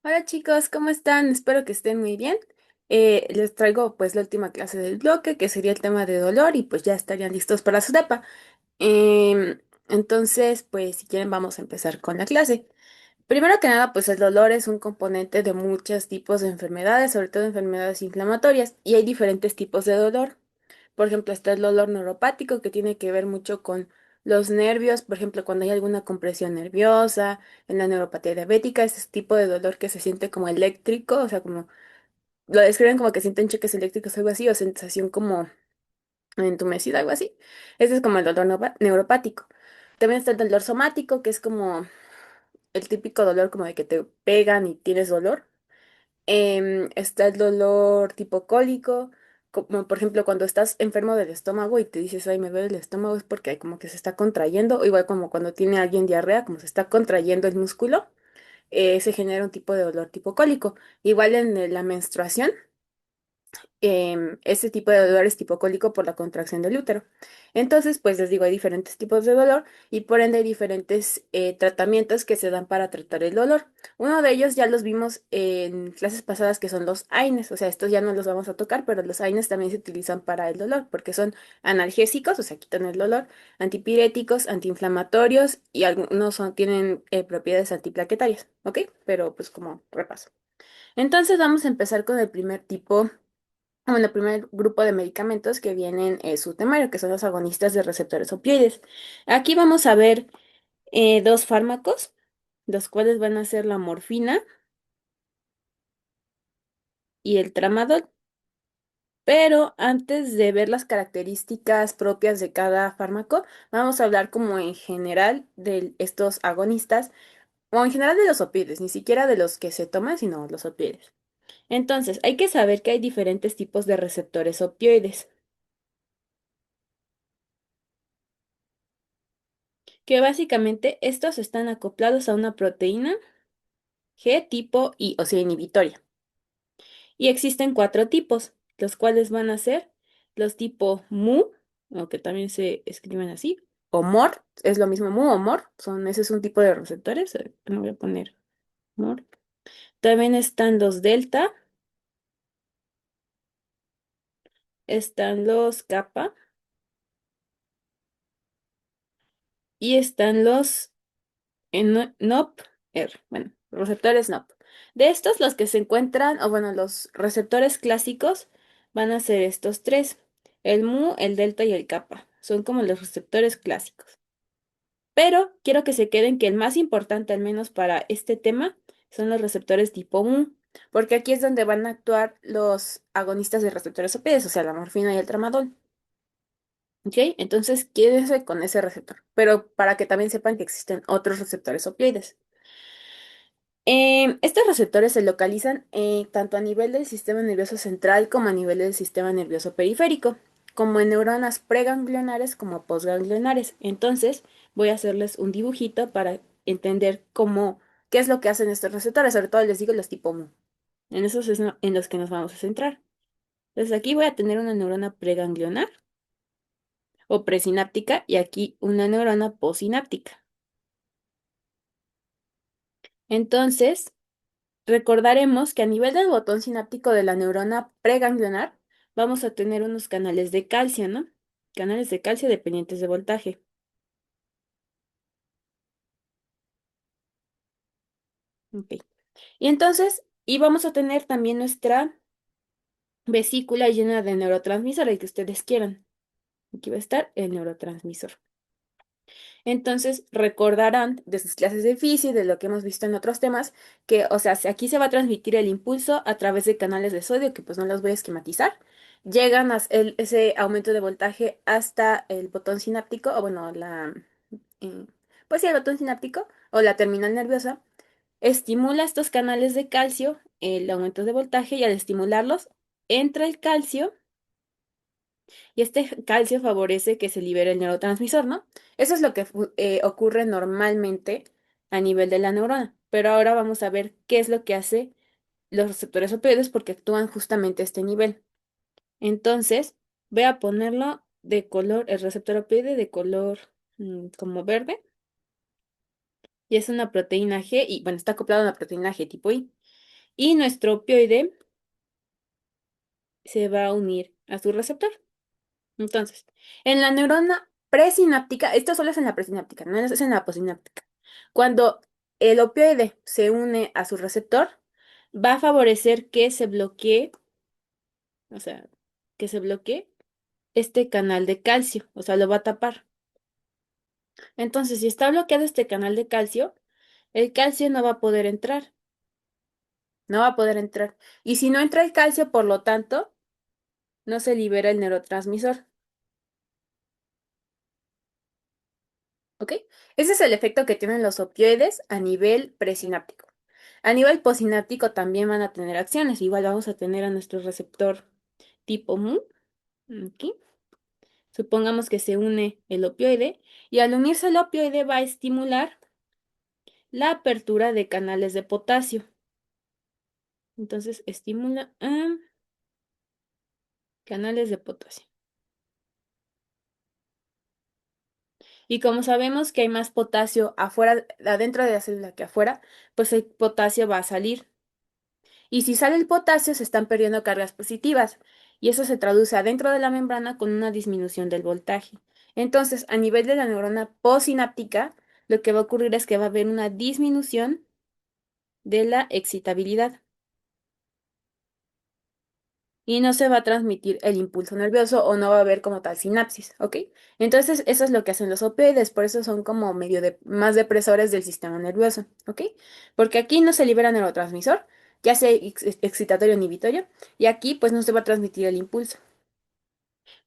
Hola chicos, ¿cómo están? Espero que estén muy bien. Les traigo pues la última clase del bloque, que sería el tema de dolor, y pues ya estarían listos para su DEPA. Entonces, pues si quieren vamos a empezar con la clase. Primero que nada, pues el dolor es un componente de muchos tipos de enfermedades, sobre todo enfermedades inflamatorias, y hay diferentes tipos de dolor. Por ejemplo, está el dolor neuropático, que tiene que ver mucho con los nervios, por ejemplo, cuando hay alguna compresión nerviosa, en la neuropatía diabética, ese tipo de dolor que se siente como eléctrico, o sea, como lo describen como que sienten choques eléctricos o algo así, o sensación como entumecida, algo así. Ese es como el dolor neuropático. También está el dolor somático, que es como el típico dolor como de que te pegan y tienes dolor. Está el dolor tipo cólico, como por ejemplo cuando estás enfermo del estómago y te dices, ay, me duele el estómago, es porque hay como que se está contrayendo, o igual como cuando tiene alguien diarrea, como se está contrayendo el músculo, se genera un tipo de dolor tipo cólico. Igual en la menstruación, este tipo de dolor es tipo cólico por la contracción del útero. Entonces, pues les digo, hay diferentes tipos de dolor y por ende hay diferentes tratamientos que se dan para tratar el dolor. Uno de ellos ya los vimos en clases pasadas, que son los AINES, o sea, estos ya no los vamos a tocar, pero los AINES también se utilizan para el dolor porque son analgésicos, o sea, quitan el dolor, antipiréticos, antiinflamatorios y algunos tienen propiedades antiplaquetarias, ¿ok? Pero pues como repaso. Entonces vamos a empezar con el primer tipo, bueno, el primer grupo de medicamentos que vienen en su temario, que son los agonistas de receptores opioides. Aquí vamos a ver dos fármacos, los cuales van a ser la morfina y el tramadol. Pero antes de ver las características propias de cada fármaco, vamos a hablar como en general de estos agonistas, o en general de los opioides, ni siquiera de los que se toman, sino los opioides. Entonces, hay que saber que hay diferentes tipos de receptores opioides, que básicamente estos están acoplados a una proteína G tipo I, o sea, inhibitoria. Y existen cuatro tipos, los cuales van a ser los tipo Mu, o que también se escriben así, o MOR, es lo mismo Mu o MOR, ese es un tipo de receptores, me voy a poner MOR. También están los delta, están los kappa y están los NOP-R, bueno, receptores NOP. De estos, los que se encuentran, o bueno, los receptores clásicos van a ser estos tres, el Mu, el delta y el kappa. Son como los receptores clásicos. Pero quiero que se queden que el más importante, al menos para este tema, son los receptores tipo Mu, porque aquí es donde van a actuar los agonistas de receptores opioides, o sea, la morfina y el tramadol. ¿Ok? Entonces, quédense con ese receptor, pero para que también sepan que existen otros receptores opioides. Estos receptores se localizan tanto a nivel del sistema nervioso central como a nivel del sistema nervioso periférico, como en neuronas preganglionares como postganglionares. Entonces, voy a hacerles un dibujito para entender qué es lo que hacen estos receptores, sobre todo les digo los tipo Mu. En esos es en los que nos vamos a centrar. Entonces, aquí voy a tener una neurona preganglionar o presináptica y aquí una neurona postsináptica. Entonces, recordaremos que a nivel del botón sináptico de la neurona preganglionar vamos a tener unos canales de calcio, ¿no? Canales de calcio dependientes de voltaje. Ok. Y entonces, vamos a tener también nuestra vesícula llena de neurotransmisor, el que ustedes quieran. Aquí va a estar el neurotransmisor. Entonces, recordarán de sus clases de física, de lo que hemos visto en otros temas, que, o sea, si aquí se va a transmitir el impulso a través de canales de sodio, que pues no los voy a esquematizar, llegan ese aumento de voltaje hasta el botón sináptico, o bueno, eh, pues sí, el botón sináptico, o la terminal nerviosa, estimula estos canales de calcio, el aumento de voltaje, y al estimularlos, entra el calcio y este calcio favorece que se libere el neurotransmisor, ¿no? Eso es lo que ocurre normalmente a nivel de la neurona. Pero ahora vamos a ver qué es lo que hace los receptores opioides porque actúan justamente a este nivel. Entonces, voy a ponerlo de color, el receptor opioide de color como verde. Y es una proteína G, y bueno, está acoplado a una proteína G tipo I. y nuestro opioide se va a unir a su receptor. Entonces, en la neurona presináptica, esto solo es en la presináptica, no es en la posináptica. Cuando el opioide se une a su receptor, va a favorecer que se bloquee, o sea, que se bloquee este canal de calcio, o sea, lo va a tapar. Entonces, si está bloqueado este canal de calcio, el calcio no va a poder entrar, no va a poder entrar. Y si no entra el calcio, por lo tanto, no se libera el neurotransmisor. ¿Ok? Ese es el efecto que tienen los opioides a nivel presináptico. A nivel posináptico también van a tener acciones. Igual vamos a tener a nuestro receptor tipo mu. Aquí. Supongamos que se une el opioide y al unirse el opioide va a estimular la apertura de canales de potasio. Entonces estimula a canales de potasio. Y como sabemos que hay más potasio afuera, adentro de la célula que afuera, pues el potasio va a salir. Y si sale el potasio, se están perdiendo cargas positivas. Y eso se traduce adentro de la membrana con una disminución del voltaje. Entonces, a nivel de la neurona postsináptica, lo que va a ocurrir es que va a haber una disminución de la excitabilidad. Y no se va a transmitir el impulso nervioso o no va a haber como tal sinapsis, ¿ok? Entonces, eso es lo que hacen los opioides, por eso son como medio de más depresores del sistema nervioso, ¿ok? Porque aquí no se libera neurotransmisor, ya sea excitatorio o inhibitorio, y aquí pues no se va a transmitir el impulso.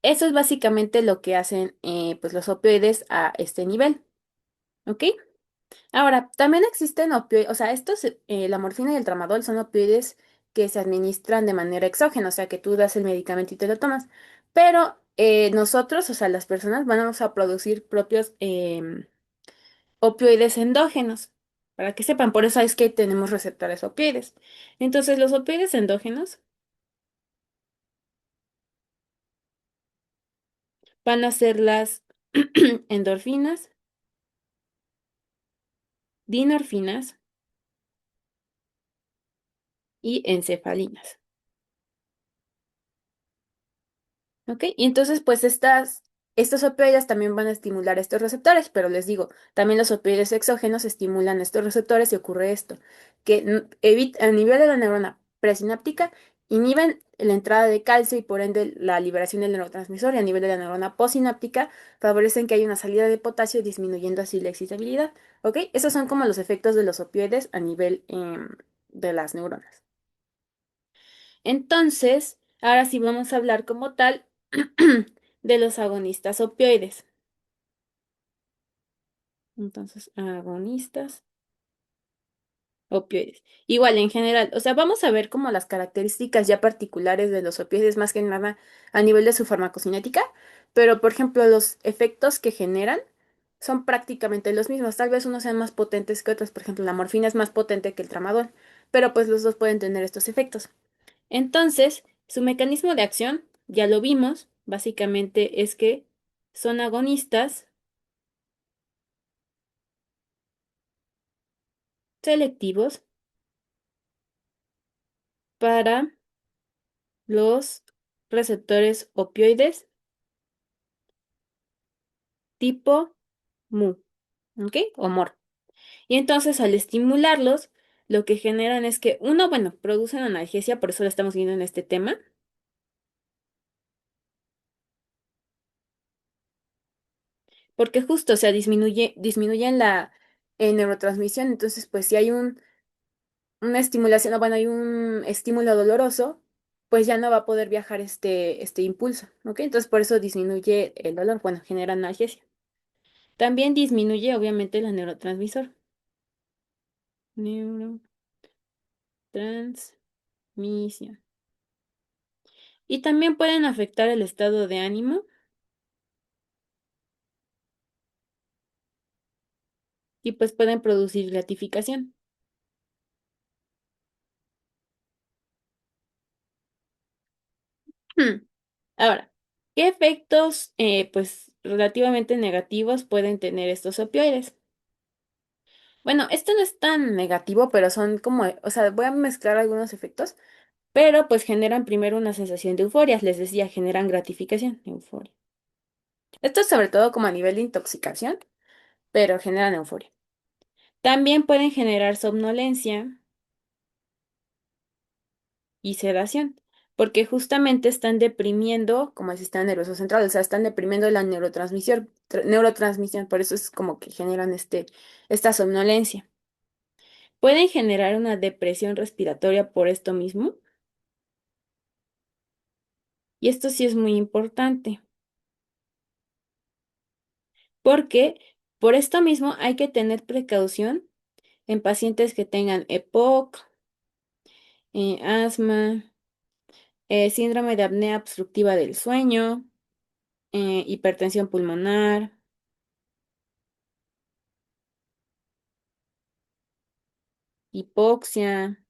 Eso es básicamente lo que hacen pues los opioides a este nivel, ¿ok? Ahora, también existen opioides, o sea, la morfina y el tramadol son opioides que se administran de manera exógena, o sea, que tú das el medicamento y te lo tomas. Pero nosotros, o sea, las personas, vamos a producir propios opioides endógenos, para que sepan, por eso es que tenemos receptores opioides. Entonces, los opioides endógenos van a ser las endorfinas, dinorfinas y encefalinas. ¿Ok? Y entonces, pues estos opioides también van a estimular estos receptores, pero les digo, también los opioides exógenos estimulan estos receptores y ocurre esto, que a nivel de la neurona presináptica inhiben la entrada de calcio y por ende la liberación del neurotransmisor y a nivel de la neurona postsináptica favorecen que haya una salida de potasio disminuyendo así la excitabilidad. ¿Ok? Esos son como los efectos de los opioides a nivel de las neuronas. Entonces, ahora sí vamos a hablar como tal de los agonistas opioides. Entonces, agonistas opioides. Igual, en general, o sea, vamos a ver como las características ya particulares de los opioides, más que nada a nivel de su farmacocinética, pero por ejemplo, los efectos que generan son prácticamente los mismos. Tal vez unos sean más potentes que otros, por ejemplo, la morfina es más potente que el tramadol, pero pues los dos pueden tener estos efectos. Entonces, su mecanismo de acción, ya lo vimos, básicamente es que son agonistas selectivos para los receptores opioides tipo mu, ¿ok? O MOR. Y entonces, al estimularlos, lo que generan es que, uno, bueno, producen analgesia, por eso lo estamos viendo en este tema, porque justo, o sea, disminuyen la neurotransmisión, entonces, pues si hay una estimulación, o bueno, hay un estímulo doloroso, pues ya no va a poder viajar este impulso, ¿ok? Entonces por eso disminuye el dolor, bueno, genera analgesia. También disminuye, obviamente, el neurotransmisor. Neurotransmisión. Y también pueden afectar el estado de ánimo y pues pueden producir gratificación. Ahora, ¿qué efectos, pues, relativamente negativos pueden tener estos opioides? Bueno, esto no es tan negativo, pero son como, o sea, voy a mezclar algunos efectos, pero pues generan primero una sensación de euforia, les decía, generan gratificación, euforia. Esto es sobre todo como a nivel de intoxicación, pero generan euforia. También pueden generar somnolencia y sedación, porque justamente están deprimiendo como el sistema nervioso central, o sea, están deprimiendo la neurotransmisión, por eso es como que generan esta somnolencia. Pueden generar una depresión respiratoria por esto mismo, y esto sí es muy importante, porque por esto mismo hay que tener precaución en pacientes que tengan EPOC, asma, síndrome de apnea obstructiva del sueño, hipertensión pulmonar, hipoxia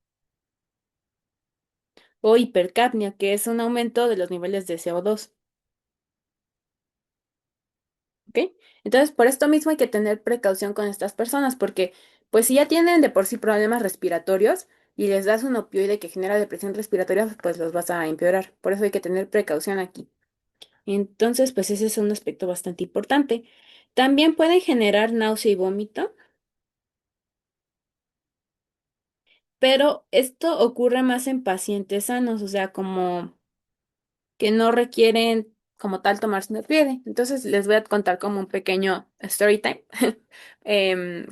o hipercapnia, que es un aumento de los niveles de CO2. ¿Ok? Entonces, por esto mismo hay que tener precaución con estas personas, porque pues si ya tienen de por sí problemas respiratorios y les das un opioide que genera depresión respiratoria, pues los vas a empeorar. Por eso hay que tener precaución aquí. Entonces, pues ese es un aspecto bastante importante. También pueden generar náusea y vómito, pero esto ocurre más en pacientes sanos, o sea, como que no requieren como tal tomarse un pie. Entonces les voy a contar como un pequeño story time,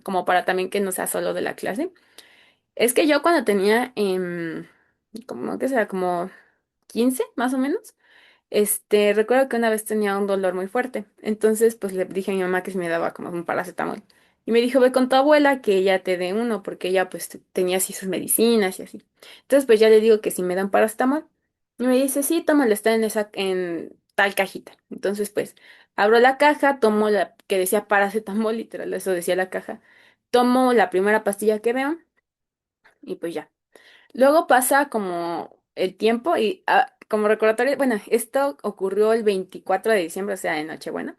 como para también que no sea solo de la clase. Es que yo cuando tenía, como que sea, como 15 más o menos, recuerdo que una vez tenía un dolor muy fuerte. Entonces, pues le dije a mi mamá que si me daba como un paracetamol. Y me dijo, ve con tu abuela que ella te dé uno, porque ella pues tenía así sus medicinas y así. Entonces, pues ya le digo que si me dan paracetamol. Y me dice, sí, tómalo, está en tal cajita. Entonces, pues, abro la caja, tomo la que decía paracetamol, literal, eso decía la caja. Tomo la primera pastilla que veo y pues ya. Luego pasa como el tiempo y como recordatorio, bueno, esto ocurrió el 24 de diciembre, o sea, en Nochebuena.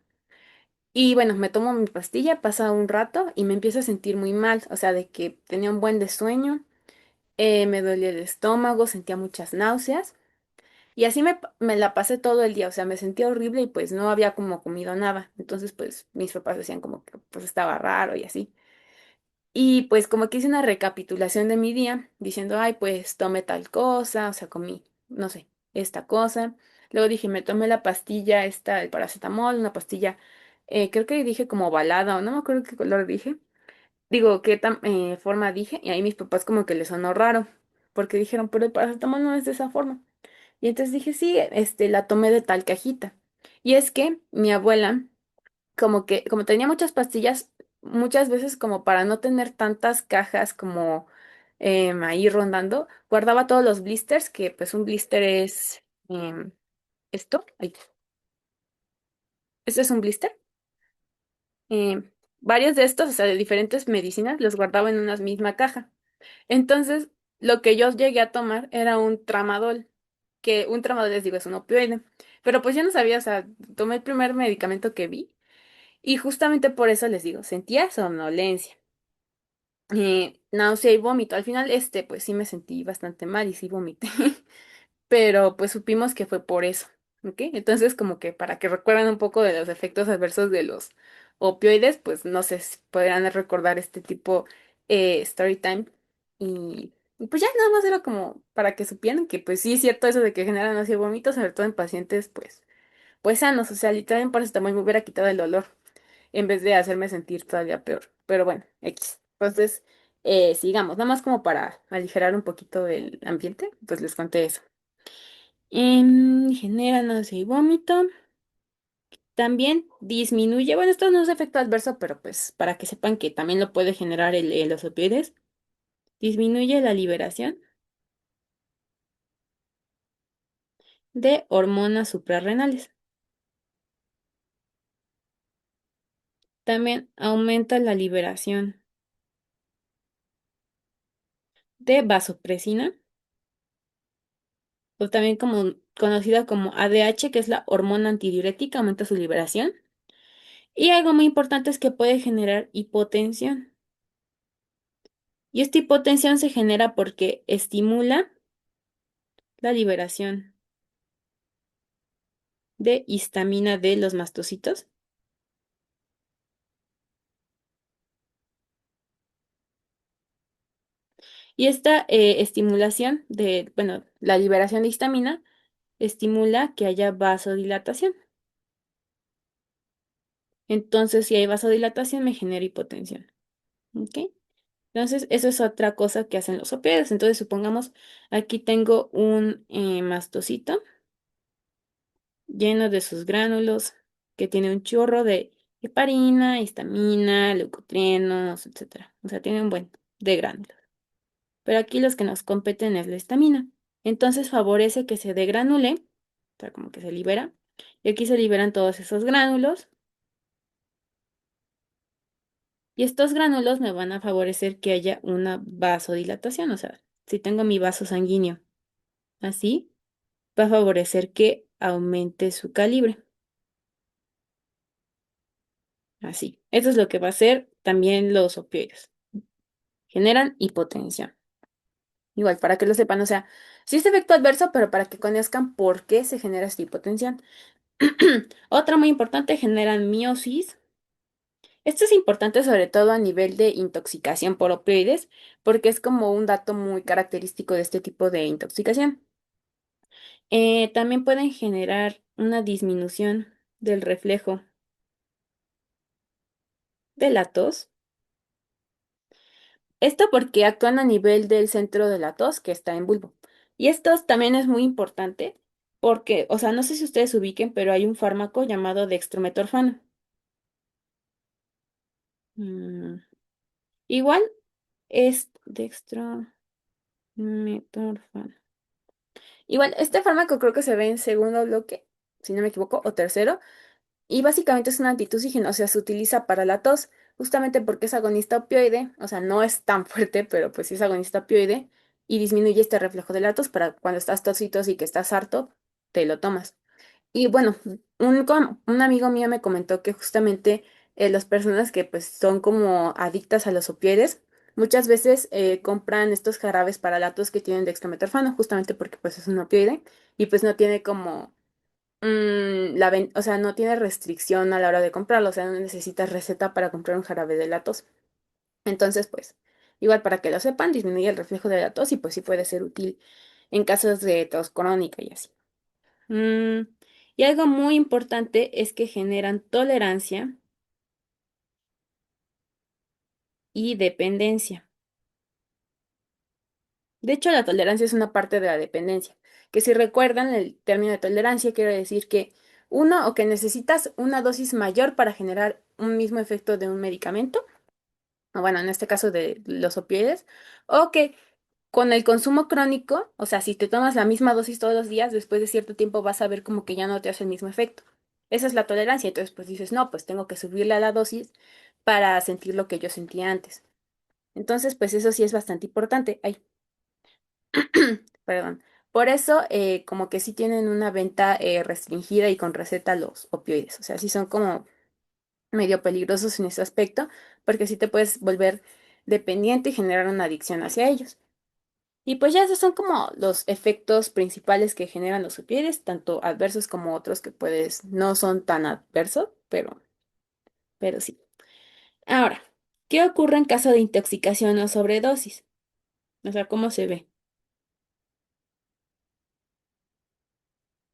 Y bueno, me tomo mi pastilla, pasa un rato y me empiezo a sentir muy mal, o sea, de que tenía un buen de sueño, me dolía el estómago, sentía muchas náuseas y así me la pasé todo el día, o sea, me sentía horrible y pues no había como comido nada. Entonces, pues mis papás decían como que pues estaba raro y así. Y pues como que hice una recapitulación de mi día, diciendo, ay, pues tomé tal cosa, o sea, comí, no sé, esta cosa. Luego dije, me tomé la pastilla, esta, el paracetamol, una pastilla, creo que dije como balada, o no me acuerdo qué color dije. Digo, qué forma dije, y ahí mis papás como que les sonó raro, porque dijeron, pero el paracetamol no es de esa forma. Y entonces dije, sí, la tomé de tal cajita. Y es que mi abuela como que, como tenía muchas pastillas, muchas veces como para no tener tantas cajas como ahí rondando, guardaba todos los blisters, que pues un blister es esto, ay, este es un blister. Varios de estos, o sea, de diferentes medicinas, los guardaba en una misma caja. Entonces, lo que yo llegué a tomar era un tramadol, que un tramadol les digo es un opioide. Pero pues yo no sabía, o sea, tomé el primer medicamento que vi y justamente por eso les digo, sentía somnolencia. Náusea y vómito. Al final, pues sí me sentí bastante mal y sí vomité, pero pues supimos que fue por eso, ¿ok? Entonces, como que para que recuerden un poco de los efectos adversos de los opioides, pues no sé si podrán recordar este tipo story time y pues ya nada más era como para que supieran que pues sí es cierto eso de que generan náusea y vómito, sobre todo en pacientes pues sanos, o sea, literalmente por eso también me hubiera quitado el dolor en vez de hacerme sentir todavía peor. Pero bueno, X. Entonces, sigamos, nada más como para aligerar un poquito el ambiente, pues les conté eso. Genera náusea y vómito. También disminuye, bueno, esto no es efecto adverso, pero pues para que sepan que también lo puede generar los opioides. Disminuye la liberación de hormonas suprarrenales. También aumenta la liberación de vasopresina, o también como conocida como ADH, que es la hormona antidiurética, aumenta su liberación. Y algo muy importante es que puede generar hipotensión. Y esta hipotensión se genera porque estimula la liberación de histamina de los mastocitos. Y esta estimulación de, bueno, la liberación de histamina estimula que haya vasodilatación. Entonces, si hay vasodilatación, me genera hipotensión. ¿Ok? Entonces, eso es otra cosa que hacen los opioides. Entonces, supongamos, aquí tengo un mastocito lleno de sus gránulos, que tiene un chorro de heparina, histamina, leucotrienos, etcétera. O sea, tiene un buen de gránulos. Pero aquí los que nos competen es la histamina. Entonces favorece que se degranule, o sea, como que se libera. Y aquí se liberan todos esos gránulos. Y estos gránulos me van a favorecer que haya una vasodilatación. O sea, si tengo mi vaso sanguíneo así, va a favorecer que aumente su calibre. Así. Eso es lo que va a hacer también los opioides. Generan hipotensión. Igual, para que lo sepan, o sea, sí es efecto adverso, pero para que conozcan por qué se genera esta hipotensión. Otra muy importante, generan miosis. Esto es importante sobre todo a nivel de intoxicación por opioides, porque es como un dato muy característico de este tipo de intoxicación. También pueden generar una disminución del reflejo de la tos. Esto porque actúan a nivel del centro de la tos que está en bulbo. Y esto también es muy importante porque, o sea, no sé si ustedes ubiquen, pero hay un fármaco llamado dextrometorfano. Mm, Igual es dextrometorfano. Igual, este fármaco creo que se ve en segundo bloque, si no me equivoco, o tercero, y básicamente es un antitusígeno, o sea, se utiliza para la tos, justamente porque es agonista opioide, o sea, no es tan fuerte, pero pues sí es agonista opioide, y disminuye este reflejo de la tos para cuando estás tositos y que estás harto, te lo tomas. Y bueno, un amigo mío me comentó que justamente las personas que pues son como adictas a los opioides, muchas veces compran estos jarabes para la tos que tienen dextrometorfano, justamente porque pues es un opioide y pues no tiene como o sea, no tiene restricción a la hora de comprarlo, o sea, no necesitas receta para comprar un jarabe de la tos. Entonces, pues, igual para que lo sepan, disminuye el reflejo de la tos y pues sí puede ser útil en casos de tos crónica y así. Mm, y algo muy importante es que generan tolerancia y dependencia. De hecho, la tolerancia es una parte de la dependencia, que si recuerdan el término de tolerancia quiere decir que uno o que necesitas una dosis mayor para generar un mismo efecto de un medicamento, o bueno, en este caso de los opioides, o que con el consumo crónico, o sea, si te tomas la misma dosis todos los días, después de cierto tiempo vas a ver como que ya no te hace el mismo efecto. Esa es la tolerancia. Entonces, pues dices, no, pues tengo que subirle a la dosis para sentir lo que yo sentía antes. Entonces, pues eso sí es bastante importante. Ay, perdón. Por eso, como que sí tienen una venta restringida y con receta los opioides. O sea, sí son como medio peligrosos en ese aspecto, porque sí te puedes volver dependiente y generar una adicción hacia ellos. Y pues ya esos son como los efectos principales que generan los opioides, tanto adversos como otros que pues no son tan adversos, pero sí. Ahora, ¿qué ocurre en caso de intoxicación o sobredosis? O sea, ¿cómo se ve?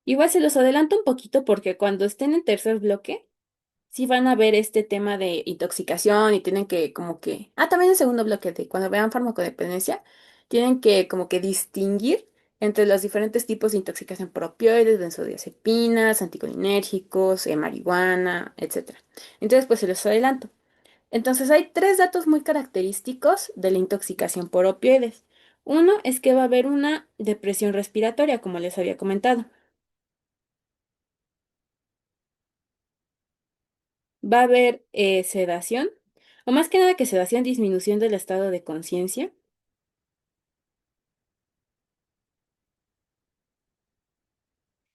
Igual se los adelanto un poquito porque cuando estén en tercer bloque, sí van a ver este tema de intoxicación y tienen que como que, también en segundo bloque de cuando vean farmacodependencia, tienen que como que distinguir entre los diferentes tipos de intoxicación por opioides, benzodiazepinas, anticolinérgicos, marihuana, etcétera. Entonces, pues se los adelanto. Entonces, hay tres datos muy característicos de la intoxicación por opioides. Uno es que va a haber una depresión respiratoria, como les había comentado. Va a haber sedación, o más que nada que sedación, disminución del estado de conciencia,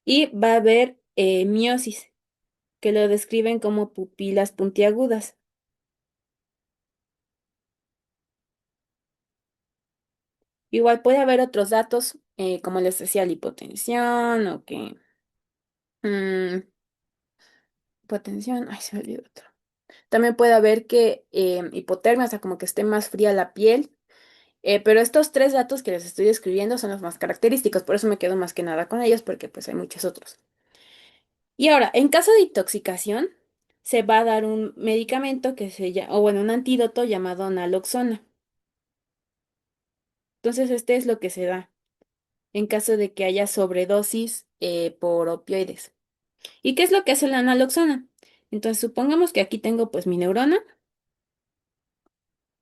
y va a haber miosis, que lo describen como pupilas puntiagudas. Igual puede haber otros datos, como les decía, la hipotensión o que... mm, hipotensión, ay, se me olvidó otro. También puede haber que hipotermia, o sea, como que esté más fría la piel. Pero estos tres datos que les estoy describiendo son los más característicos, por eso me quedo más que nada con ellos, porque pues hay muchos otros. Y ahora, en caso de intoxicación, se va a dar un medicamento que se llama, o bueno, un antídoto llamado naloxona. Entonces, este es lo que se da en caso de que haya sobredosis por opioides. ¿Y qué es lo que hace la naloxona? Entonces, supongamos que aquí tengo pues mi neurona,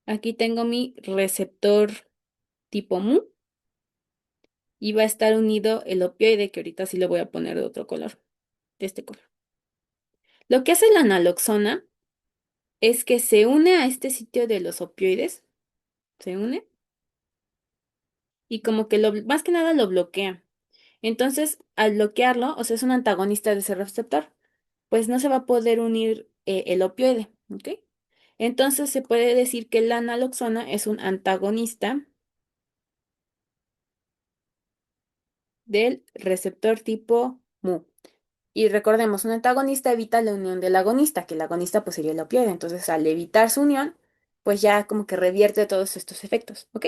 aquí tengo mi receptor tipo mu y va a estar unido el opioide, que ahorita sí lo voy a poner de otro color, de este color. Lo que hace la naloxona es que se une a este sitio de los opioides, se une y como que más que nada lo bloquea. Entonces, al bloquearlo, o sea, es un antagonista de ese receptor, pues no se va a poder unir el opioide, ¿ok? Entonces se puede decir que la naloxona es un antagonista del receptor tipo mu. Y recordemos, un antagonista evita la unión del agonista, que el agonista pues sería el opioide. Entonces, al evitar su unión, pues ya como que revierte todos estos efectos, ¿ok?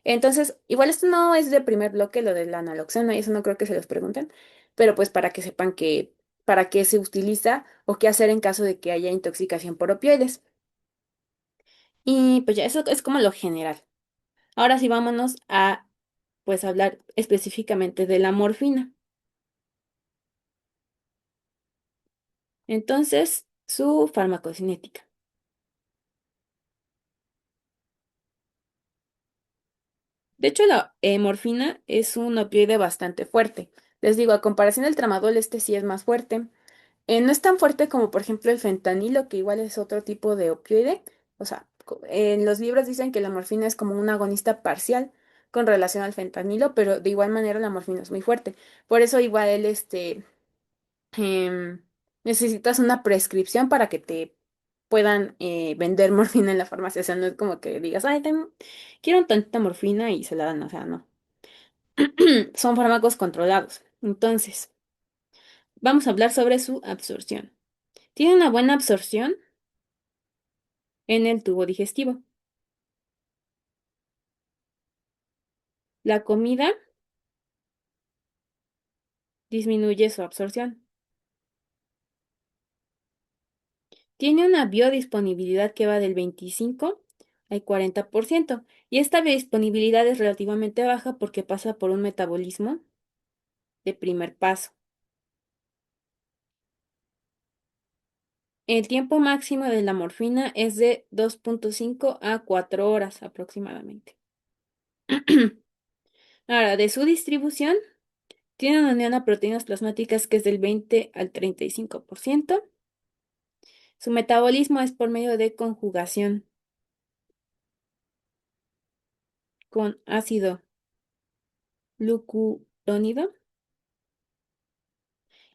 Entonces, igual esto no es de primer bloque, lo de la naloxona, y eso no creo que se los pregunten, pero pues para que sepan que, para qué se utiliza o qué hacer en caso de que haya intoxicación por opioides. Y pues ya eso es como lo general. Ahora sí vámonos a pues hablar específicamente de la morfina. Entonces, su farmacocinética. De hecho, la morfina es un opioide bastante fuerte. Les digo, a comparación del tramadol, este sí es más fuerte. No es tan fuerte como, por ejemplo, el fentanilo, que igual es otro tipo de opioide. O sea, en los libros dicen que la morfina es como un agonista parcial con relación al fentanilo, pero de igual manera la morfina es muy fuerte. Por eso igual em, necesitas una prescripción para que te puedan vender morfina en la farmacia. O sea, no es como que digas, ay, quiero un tantita morfina y se la dan. O sea, no. Son fármacos controlados. Entonces, vamos a hablar sobre su absorción. Tiene una buena absorción en el tubo digestivo. La comida disminuye su absorción. Tiene una biodisponibilidad que va del 25 al 40%. Y esta biodisponibilidad es relativamente baja porque pasa por un metabolismo de primer paso. El tiempo máximo de la morfina es de 2,5 a 4 horas aproximadamente. Ahora, de su distribución, tiene una unión a proteínas plasmáticas que es del 20 al 35%. Su metabolismo es por medio de conjugación con ácido glucurónido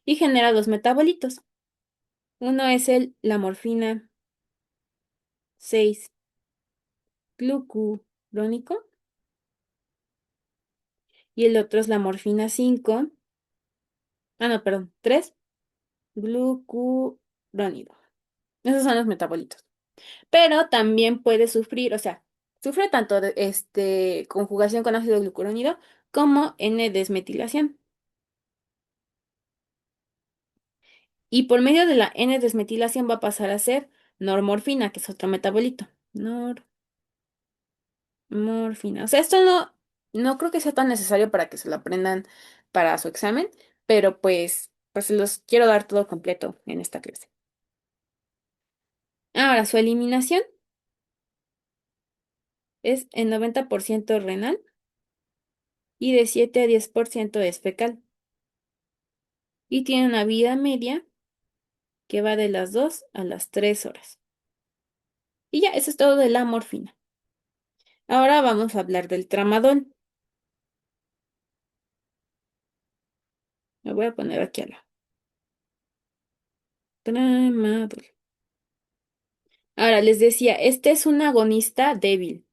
y genera dos metabolitos. Uno es la morfina 6-glucurónico y el otro es la morfina 5, no, perdón, 3-glucurónido. Esos son los metabolitos. Pero también puede sufrir, o sea, sufre tanto de conjugación con ácido glucurónido como N-desmetilación. Y por medio de la N-desmetilación va a pasar a ser normorfina, que es otro metabolito. Normorfina. O sea, esto no creo que sea tan necesario para que se lo aprendan para su examen, pero pues se los quiero dar todo completo en esta clase. Ahora, su eliminación es el 90% renal y de 7 a 10% es fecal. Y tiene una vida media que va de las 2 a las 3 horas. Y ya, eso es todo de la morfina. Ahora vamos a hablar del tramadol. Me voy a poner aquí a la tramadol. Ahora les decía, este es un agonista débil.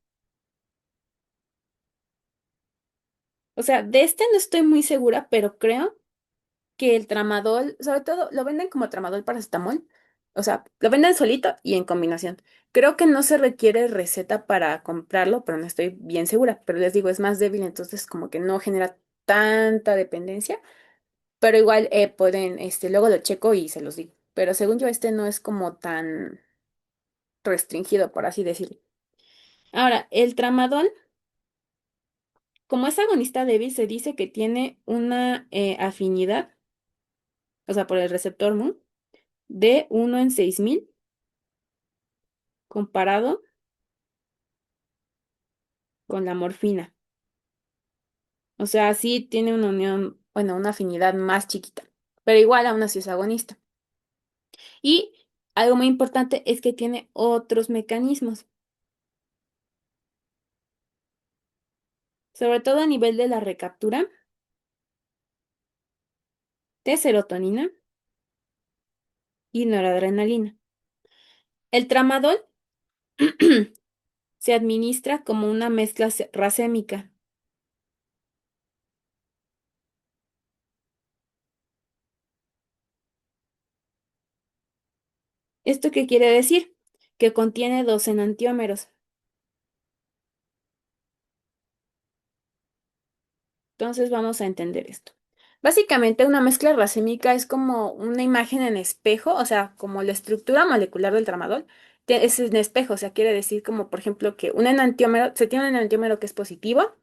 O sea, de este no estoy muy segura, pero creo que el tramadol, sobre todo, lo venden como tramadol paracetamol. O sea, lo venden solito y en combinación. Creo que no se requiere receta para comprarlo, pero no estoy bien segura. Pero les digo, es más débil, entonces como que no genera tanta dependencia. Pero igual pueden, luego lo checo y se los digo. Pero según yo, este no es como tan restringido, por así decirlo. Ahora, el tramadol, como es agonista débil, se dice que tiene una afinidad, o sea, por el receptor mu, de 1 en 6.000 comparado con la morfina. O sea, sí tiene una unión, bueno, una afinidad más chiquita, pero igual aún así es agonista. Y algo muy importante es que tiene otros mecanismos, sobre todo a nivel de la recaptura de serotonina y noradrenalina. El tramadol se administra como una mezcla racémica. ¿Esto qué quiere decir? Que contiene dos enantiómeros. Entonces vamos a entender esto. Básicamente una mezcla racémica es como una imagen en espejo, o sea, como la estructura molecular del tramadol es en espejo, o sea, quiere decir como por ejemplo que un enantiómero, se tiene un enantiómero que es positivo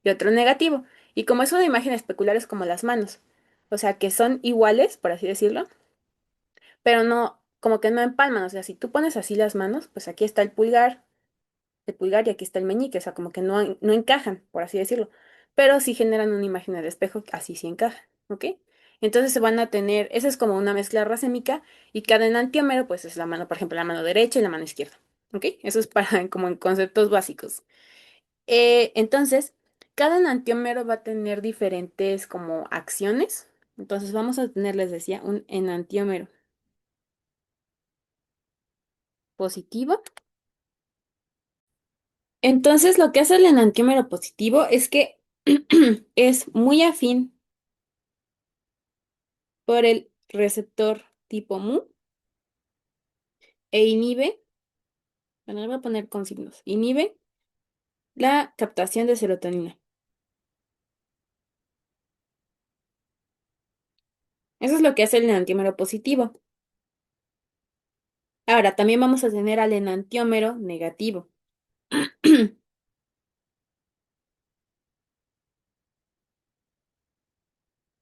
y otro negativo, y como es una imagen especular es como las manos, o sea, que son iguales, por así decirlo, pero no, como que no empalman, o sea, si tú pones así las manos, pues aquí está el pulgar y aquí está el meñique, o sea, como que no encajan, por así decirlo, pero sí generan una imagen de espejo, así sí encaja, ¿ok? Entonces se van a tener, esa es como una mezcla racémica y cada enantiómero, pues es la mano, por ejemplo, la mano derecha y la mano izquierda, ¿ok? Eso es para como en conceptos básicos. Entonces, cada enantiómero va a tener diferentes como acciones. Entonces vamos a tener, les decía, un enantiómero positivo. Entonces, lo que hace el enantiómero positivo es que es muy afín por el receptor tipo mu e inhibe, bueno, le voy a poner con signos, inhibe la captación de serotonina. Eso es lo que hace el enantiómero positivo. Ahora, también vamos a tener al enantiómero negativo.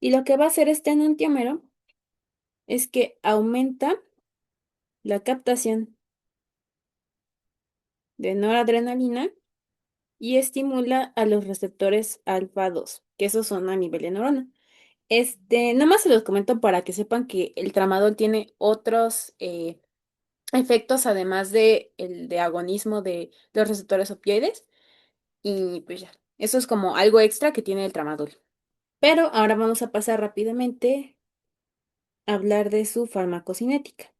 Y lo que va a hacer este enantiómero es que aumenta la captación de noradrenalina y estimula a los receptores alfa 2, que esos son a nivel de neurona. Nada más se los comento para que sepan que el tramadol tiene otros efectos, además de el de agonismo de los receptores opioides. Y pues ya, eso es como algo extra que tiene el tramadol. Pero ahora vamos a pasar rápidamente a hablar de su farmacocinética.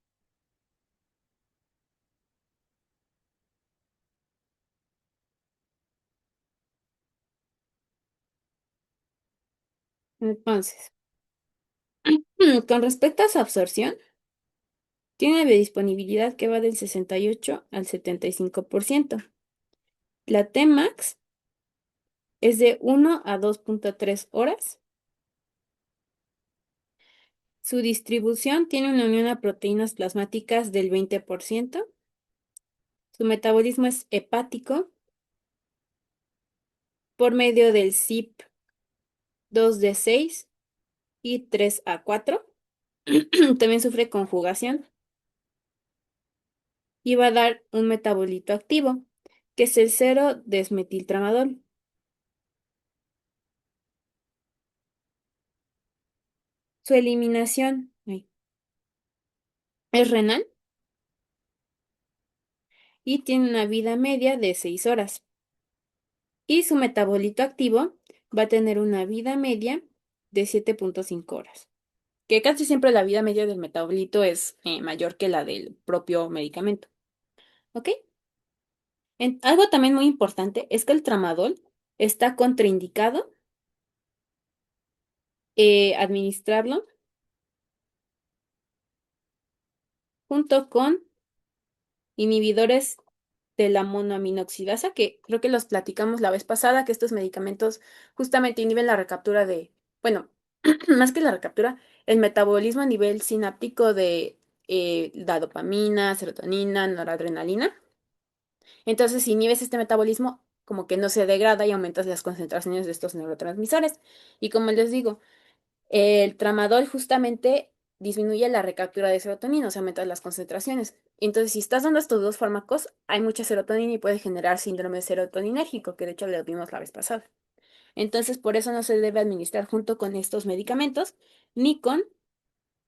Entonces, con respecto a su absorción, tiene biodisponibilidad que va del 68 al 75%. La Tmax es de 1 a 2,3 horas. Su distribución tiene una unión a proteínas plasmáticas del 20%. Su metabolismo es hepático por medio del CYP 2D6 y 3A4. También sufre conjugación y va a dar un metabolito activo, que es el 0-desmetiltramadol. Su eliminación es renal y tiene una vida media de 6 horas. Y su metabolito activo va a tener una vida media de 7,5 horas. Que casi siempre la vida media del metabolito es mayor que la del propio medicamento. ¿Ok? Algo también muy importante es que el tramadol está contraindicado administrarlo junto con inhibidores de la monoaminoxidasa, que creo que los platicamos la vez pasada, que estos medicamentos justamente inhiben la recaptura de, bueno, más que la recaptura, el metabolismo a nivel sináptico de la dopamina, serotonina, noradrenalina. Entonces, si inhibes este metabolismo, como que no se degrada y aumentas las concentraciones de estos neurotransmisores. Y como les digo, el tramadol justamente disminuye la recaptura de serotonina, o sea, aumenta las concentraciones. Entonces, si estás dando estos dos fármacos, hay mucha serotonina y puede generar síndrome serotoninérgico, que de hecho lo vimos la vez pasada. Entonces, por eso no se debe administrar junto con estos medicamentos, ni con,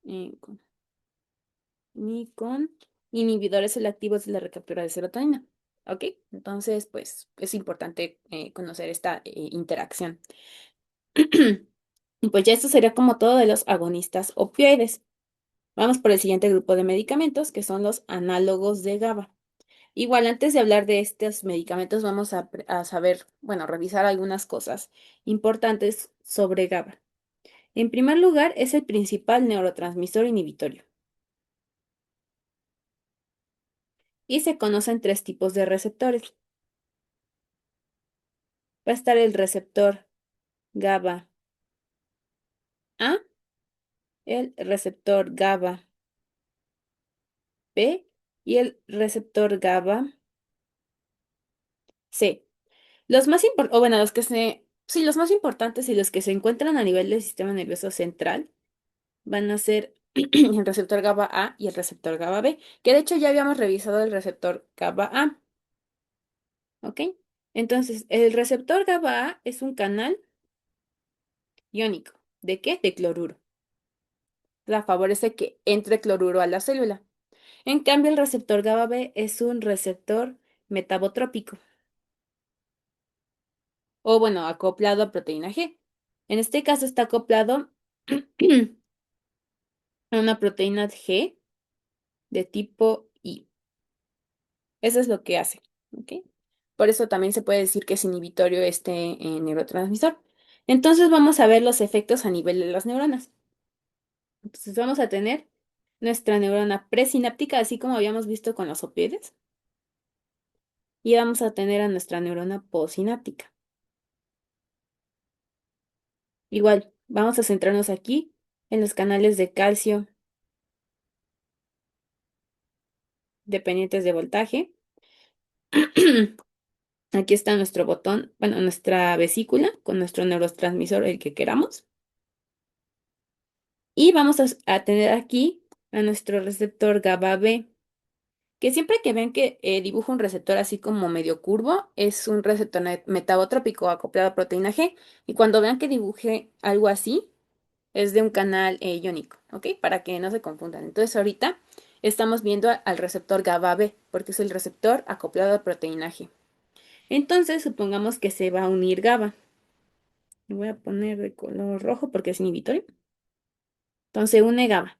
eh, con- ni con inhibidores selectivos de la recaptura de serotonina. ¿Ok? Entonces, pues es importante conocer esta interacción. Y pues ya esto sería como todo de los agonistas opioides. Vamos por el siguiente grupo de medicamentos, que son los análogos de GABA. Igual, antes de hablar de estos medicamentos, vamos a saber, bueno, revisar algunas cosas importantes sobre GABA. En primer lugar, es el principal neurotransmisor inhibitorio y se conocen tres tipos de receptores. Va a estar el receptor GABA A, el receptor GABA B y el receptor GABA C. Los más importantes, o bueno, sí, los más importantes y los que se encuentran a nivel del sistema nervioso central van a ser el receptor GABA A y el receptor GABA B, que de hecho ya habíamos revisado el receptor GABA A, ¿ok? Entonces, el receptor GABA A es un canal iónico. ¿De qué? De cloruro. O sea, favorece que entre cloruro a la célula. En cambio, el receptor GABA B es un receptor metabotrópico, o bueno, acoplado a proteína G. En este caso está acoplado a una proteína G de tipo I. Eso es lo que hace, ¿ok? Por eso también se puede decir que es inhibitorio este neurotransmisor. Entonces vamos a ver los efectos a nivel de las neuronas. Entonces vamos a tener nuestra neurona presináptica, así como habíamos visto con los opioides, y vamos a tener a nuestra neurona postsináptica. Igual, vamos a centrarnos aquí en los canales de calcio dependientes de voltaje. Aquí está nuestro botón, bueno, nuestra vesícula con nuestro neurotransmisor, el que queramos. Y vamos a tener aquí a nuestro receptor GABA B, que siempre que ven que dibuja un receptor así como medio curvo, es un receptor metabotrópico acoplado a proteína G. Y cuando vean que dibuje algo así, es de un canal iónico, ¿ok? Para que no se confundan. Entonces ahorita estamos viendo al receptor GABA B, porque es el receptor acoplado a proteína G. Entonces supongamos que se va a unir GABA. Le voy a poner de color rojo porque es inhibitorio. Entonces une GABA.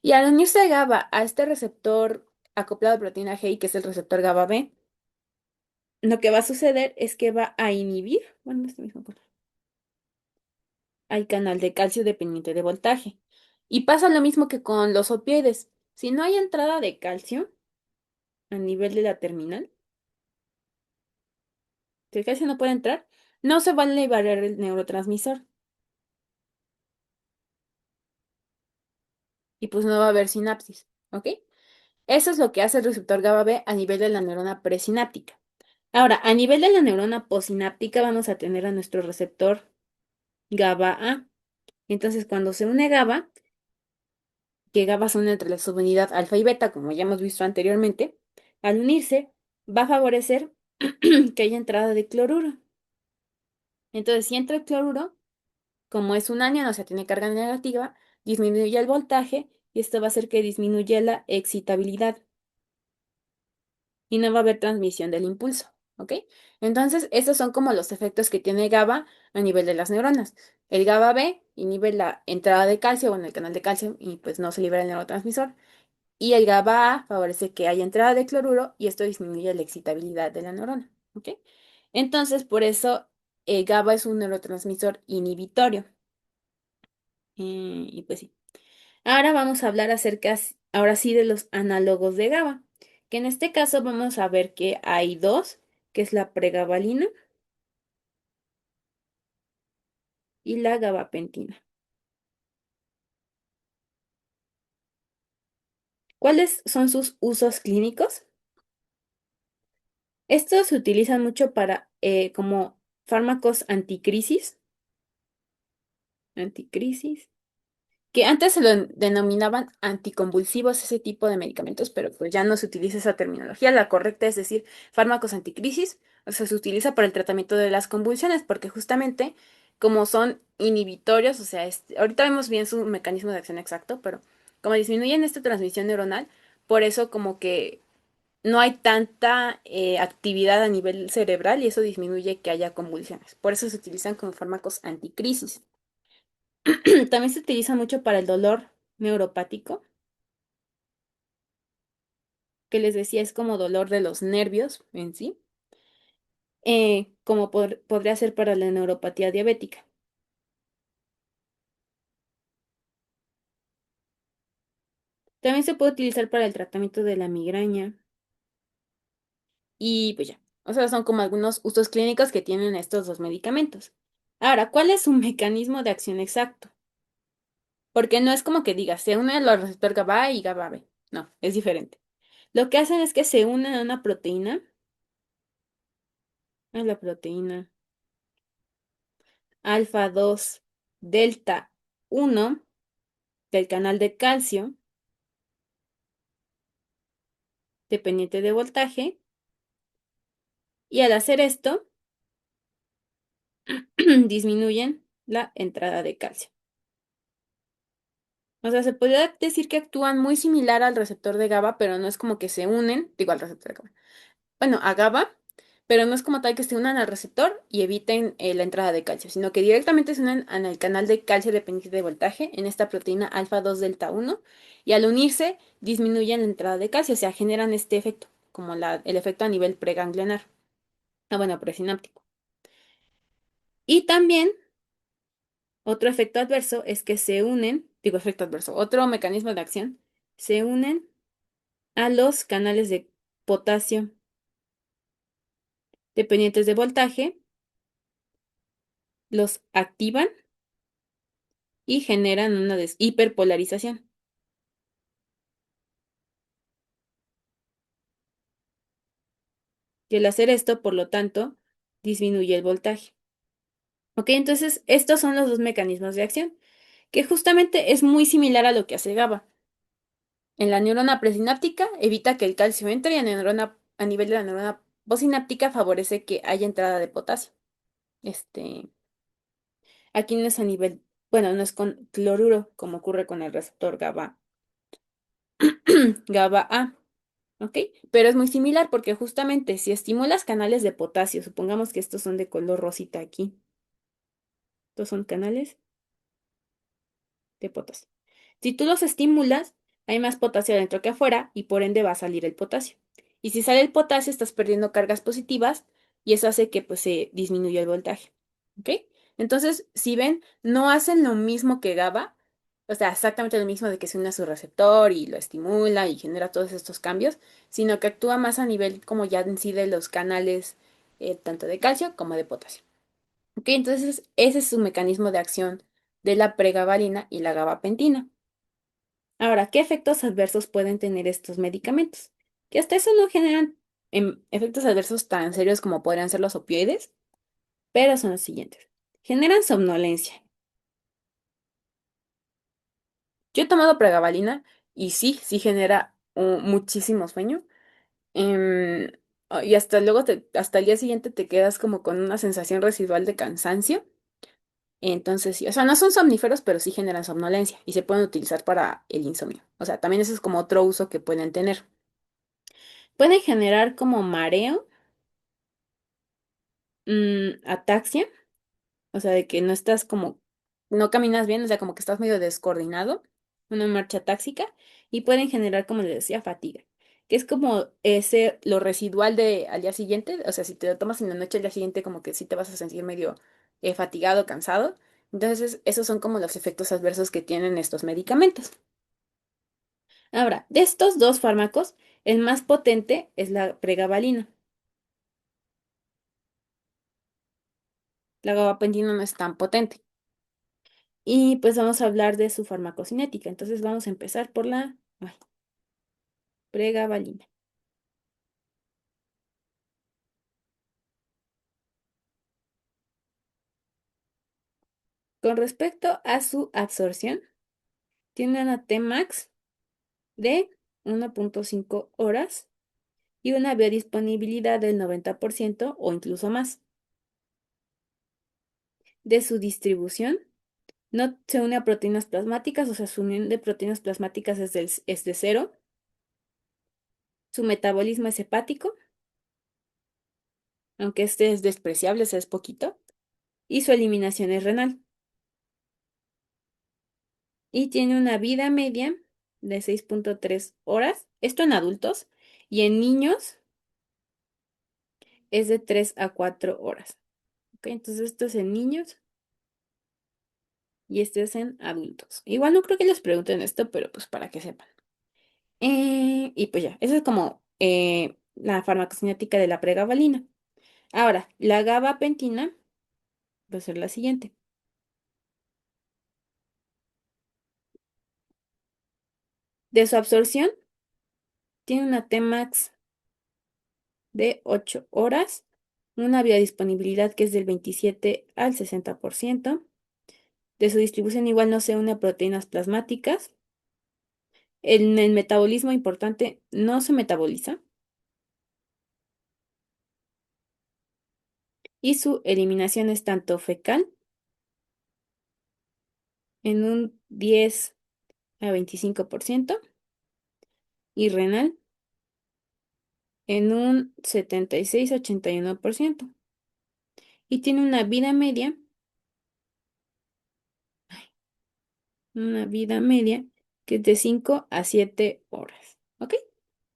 Y al unirse GABA a este receptor acoplado a proteína G, que es el receptor GABA B, lo que va a suceder es que va a inhibir, bueno, este mismo color, al canal de calcio dependiente de voltaje. Y pasa lo mismo que con los opioides. Si no hay entrada de calcio a nivel de la terminal, si el calcio no puede entrar, no se va a liberar el neurotransmisor. Y pues no va a haber sinapsis, ¿ok? Eso es lo que hace el receptor GABA B a nivel de la neurona presináptica. Ahora, a nivel de la neurona postsináptica vamos a tener a nuestro receptor GABA A. Entonces, cuando se une GABA, que GABA se une entre la subunidad alfa y beta, como ya hemos visto anteriormente, al unirse va a favorecer que haya entrada de cloruro. Entonces, si entra el cloruro, como es un anión, o sea, tiene carga negativa, disminuye el voltaje y esto va a hacer que disminuya la excitabilidad y no va a haber transmisión del impulso, ¿ok? Entonces, estos son como los efectos que tiene GABA a nivel de las neuronas. El GABA B inhibe la entrada de calcio, bueno, el canal de calcio, y pues no se libera el neurotransmisor. Y el GABA A favorece que haya entrada de cloruro y esto disminuye la excitabilidad de la neurona, ¿ok? Entonces, por eso, GABA es un neurotransmisor inhibitorio. Y pues sí. Ahora vamos a hablar acerca, ahora sí, de los análogos de GABA, que en este caso vamos a ver que hay dos, que es la pregabalina y la gabapentina. ¿Cuáles son sus usos clínicos? Estos se utilizan mucho para como fármacos anticrisis, que antes se lo denominaban anticonvulsivos, ese tipo de medicamentos, pero pues ya no se utiliza esa terminología. La correcta es decir fármacos anticrisis, o sea, se utiliza para el tratamiento de las convulsiones, porque justamente como son inhibitorios, o sea, ahorita vemos bien su mecanismo de acción exacto, pero como disminuyen esta transmisión neuronal, por eso como que no hay tanta actividad a nivel cerebral y eso disminuye que haya convulsiones. Por eso se utilizan como fármacos anticrisis. También se utiliza mucho para el dolor neuropático, que les decía es como dolor de los nervios en sí, como podría ser para la neuropatía diabética. También se puede utilizar para el tratamiento de la migraña y pues ya. O sea, son como algunos usos clínicos que tienen estos dos medicamentos. Ahora, ¿cuál es su mecanismo de acción exacto? Porque no es como que digas, se une los receptor GABA y GABA B. No, es diferente. Lo que hacen es que se unen a una proteína, a la proteína alfa 2 delta 1 del canal de calcio dependiente de voltaje, y al hacer esto disminuyen la entrada de calcio. O sea, se podría decir que actúan muy similar al receptor de GABA, pero no es como que se unen, digo al receptor de GABA, bueno, a GABA, pero no es como tal que se unan al receptor y eviten la entrada de calcio, sino que directamente se unen en el canal de calcio dependiente de voltaje en esta proteína alfa 2 delta 1 y al unirse disminuyen la entrada de calcio, o sea, generan este efecto, como el efecto a nivel preganglionar, bueno, presináptico. Y también otro efecto adverso es que se unen, digo efecto adverso, otro mecanismo de acción, se unen a los canales de potasio dependientes de voltaje, los activan y generan una hiperpolarización. Y al hacer esto, por lo tanto, disminuye el voltaje. ¿Ok? Entonces, estos son los dos mecanismos de acción, que justamente es muy similar a lo que hace GABA. En la neurona presináptica evita que el calcio entre y a nivel de la neurona posináptica favorece que haya entrada de potasio. Este, aquí no es a nivel, bueno, no es con cloruro, como ocurre con el receptor GABA, GABA A. ¿Ok? Pero es muy similar porque justamente si estimulas canales de potasio, supongamos que estos son de color rosita aquí, estos son canales de potasio. Si tú los estimulas, hay más potasio adentro que afuera y por ende va a salir el potasio. Y si sale el potasio, estás perdiendo cargas positivas y eso hace que pues se disminuya el voltaje. ¿Ok? Entonces, si ven, no hacen lo mismo que GABA, o sea, exactamente lo mismo de que se une a su receptor y lo estimula y genera todos estos cambios, sino que actúa más a nivel como ya en sí de los canales tanto de calcio como de potasio. ¿Ok? Entonces, ese es su mecanismo de acción de la pregabalina y la gabapentina. Ahora, ¿qué efectos adversos pueden tener estos medicamentos? Que hasta eso no generan efectos adversos tan serios como podrían ser los opioides, pero son los siguientes. Generan somnolencia. Yo he tomado pregabalina y sí, sí genera muchísimo sueño. Em, y hasta luego, hasta el día siguiente te quedas como con una sensación residual de cansancio. Entonces, sí, o sea, no son somníferos, pero sí generan somnolencia y se pueden utilizar para el insomnio. O sea, también ese es como otro uso que pueden tener. Pueden generar como mareo, ataxia, o sea, de que no estás como, no caminas bien, o sea, como que estás medio descoordinado, una marcha táxica, y pueden generar, como les decía, fatiga, que es como ese, lo residual de al día siguiente, o sea, si te lo tomas en la noche al día siguiente, como que sí te vas a sentir medio fatigado, cansado, Entonces, esos son como los efectos adversos que tienen estos medicamentos. Ahora, de estos dos fármacos, el más potente es la pregabalina. La gabapentina no es tan potente. Y pues vamos a hablar de su farmacocinética. Entonces vamos a empezar por la pregabalina. Con respecto a su absorción, tiene una Tmax de 1.5 horas y una biodisponibilidad del 90% o incluso más. De su distribución, no se une a proteínas plasmáticas, o sea, su unión de proteínas plasmáticas es de cero. Su metabolismo es hepático, aunque este es despreciable, o sea, es poquito. Y su eliminación es renal. Y tiene una vida media de 6.3 horas, esto en adultos, y en niños es de 3 a 4 horas. ¿Ok? Entonces esto es en niños y este es en adultos. Igual no creo que les pregunten esto, pero pues para que sepan. Y pues ya, esa es como la farmacocinética de la pregabalina. Ahora, la gabapentina va a ser la siguiente. De su absorción, tiene una Tmax de 8 horas, una biodisponibilidad que es del 27 al 60%. De su distribución igual no se une a proteínas plasmáticas. En el metabolismo importante no se metaboliza. Y su eliminación es tanto fecal en un 10 a 25% y renal en un 76 a 81%. Y tiene una vida media que es de 5 a 7 horas. ¿Ok?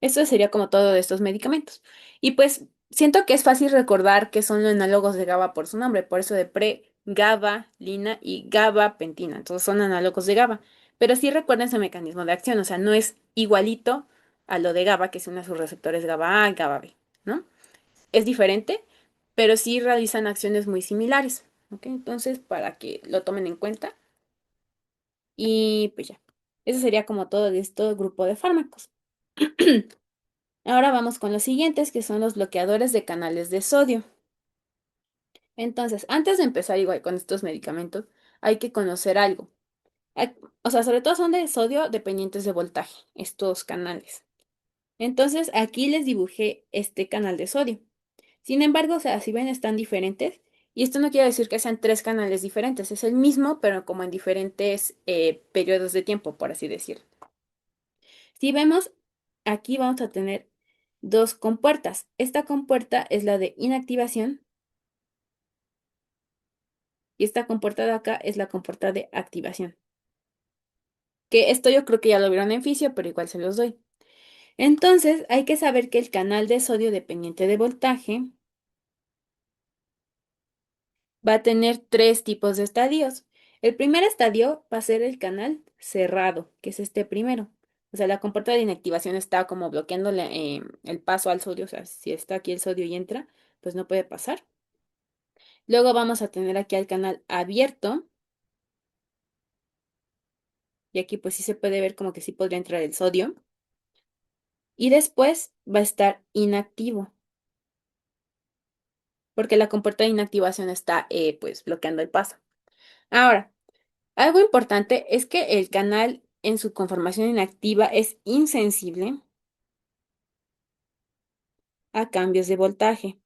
Esto sería como todo de estos medicamentos. Y pues siento que es fácil recordar que son los análogos de GABA por su nombre, por eso de pregabalina y gabapentina. Entonces son análogos de GABA. Pero sí recuerden su mecanismo de acción, o sea, no es igualito a lo de GABA, que se une a sus receptores GABA A y GABA B, ¿no? Es diferente, pero sí realizan acciones muy similares. ¿Ok? Entonces, para que lo tomen en cuenta. Y pues ya, eso sería como todo de este grupo de fármacos. Ahora vamos con los siguientes, que son los bloqueadores de canales de sodio. Entonces, antes de empezar igual con estos medicamentos, hay que conocer algo. O sea, sobre todo son de sodio dependientes de voltaje, estos canales. Entonces, aquí les dibujé este canal de sodio. Sin embargo, o sea, si ven, están diferentes. Y esto no quiere decir que sean tres canales diferentes, es el mismo, pero como en diferentes periodos de tiempo, por así decirlo. Si vemos, aquí vamos a tener dos compuertas. Esta compuerta es la de inactivación y esta compuerta de acá es la compuerta de activación. Que esto yo creo que ya lo vieron en fisio, pero igual se los doy. Entonces, hay que saber que el canal de sodio dependiente de voltaje va a tener tres tipos de estadios. El primer estadio va a ser el canal cerrado, que es este primero. O sea, la compuerta de inactivación está como bloqueándole el paso al sodio. O sea, si está aquí el sodio y entra, pues no puede pasar. Luego vamos a tener aquí al canal abierto. Y aquí pues sí se puede ver como que sí podría entrar el sodio. Y después va a estar inactivo, porque la compuerta de inactivación está pues bloqueando el paso. Ahora, algo importante es que el canal en su conformación inactiva es insensible a cambios de voltaje.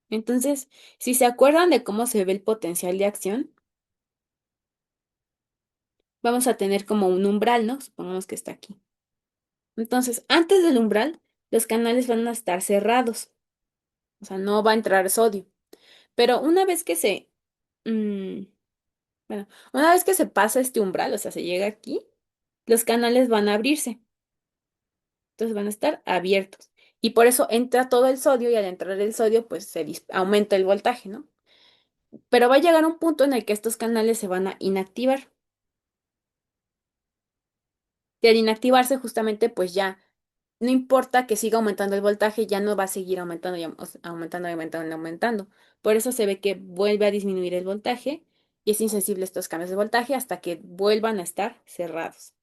Entonces, si se acuerdan de cómo se ve el potencial de acción, vamos a tener como un umbral, ¿no? Supongamos que está aquí. Entonces, antes del umbral, los canales van a estar cerrados, o sea, no va a entrar sodio. Pero mm, bueno, una vez que se pasa este umbral, o sea, se llega aquí, los canales van a abrirse. Entonces van a estar abiertos. Y por eso entra todo el sodio y al entrar el sodio, pues aumenta el voltaje, ¿no? pero va a llegar un punto en el que estos canales se van a inactivar. Y al inactivarse, justamente, pues ya no importa que siga aumentando el voltaje, ya no va a seguir aumentando, o sea, aumentando, aumentando, aumentando. Por eso se ve que vuelve a disminuir el voltaje y es insensible a estos cambios de voltaje hasta que vuelvan a estar cerrados.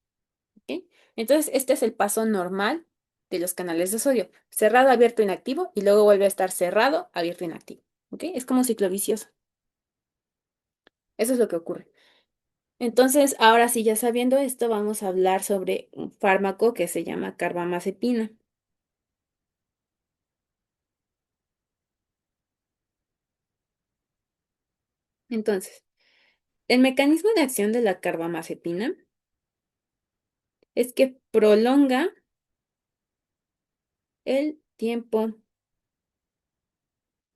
¿Ok? Entonces, este es el paso normal de los canales de sodio. Cerrado, abierto, inactivo y luego vuelve a estar cerrado, abierto, inactivo. ¿Ok? Es como un ciclo vicioso. Eso es lo que ocurre. Entonces, ahora sí, ya sabiendo esto, vamos a hablar sobre un fármaco que se llama carbamazepina. Entonces, el mecanismo de acción de la carbamazepina es que prolonga el tiempo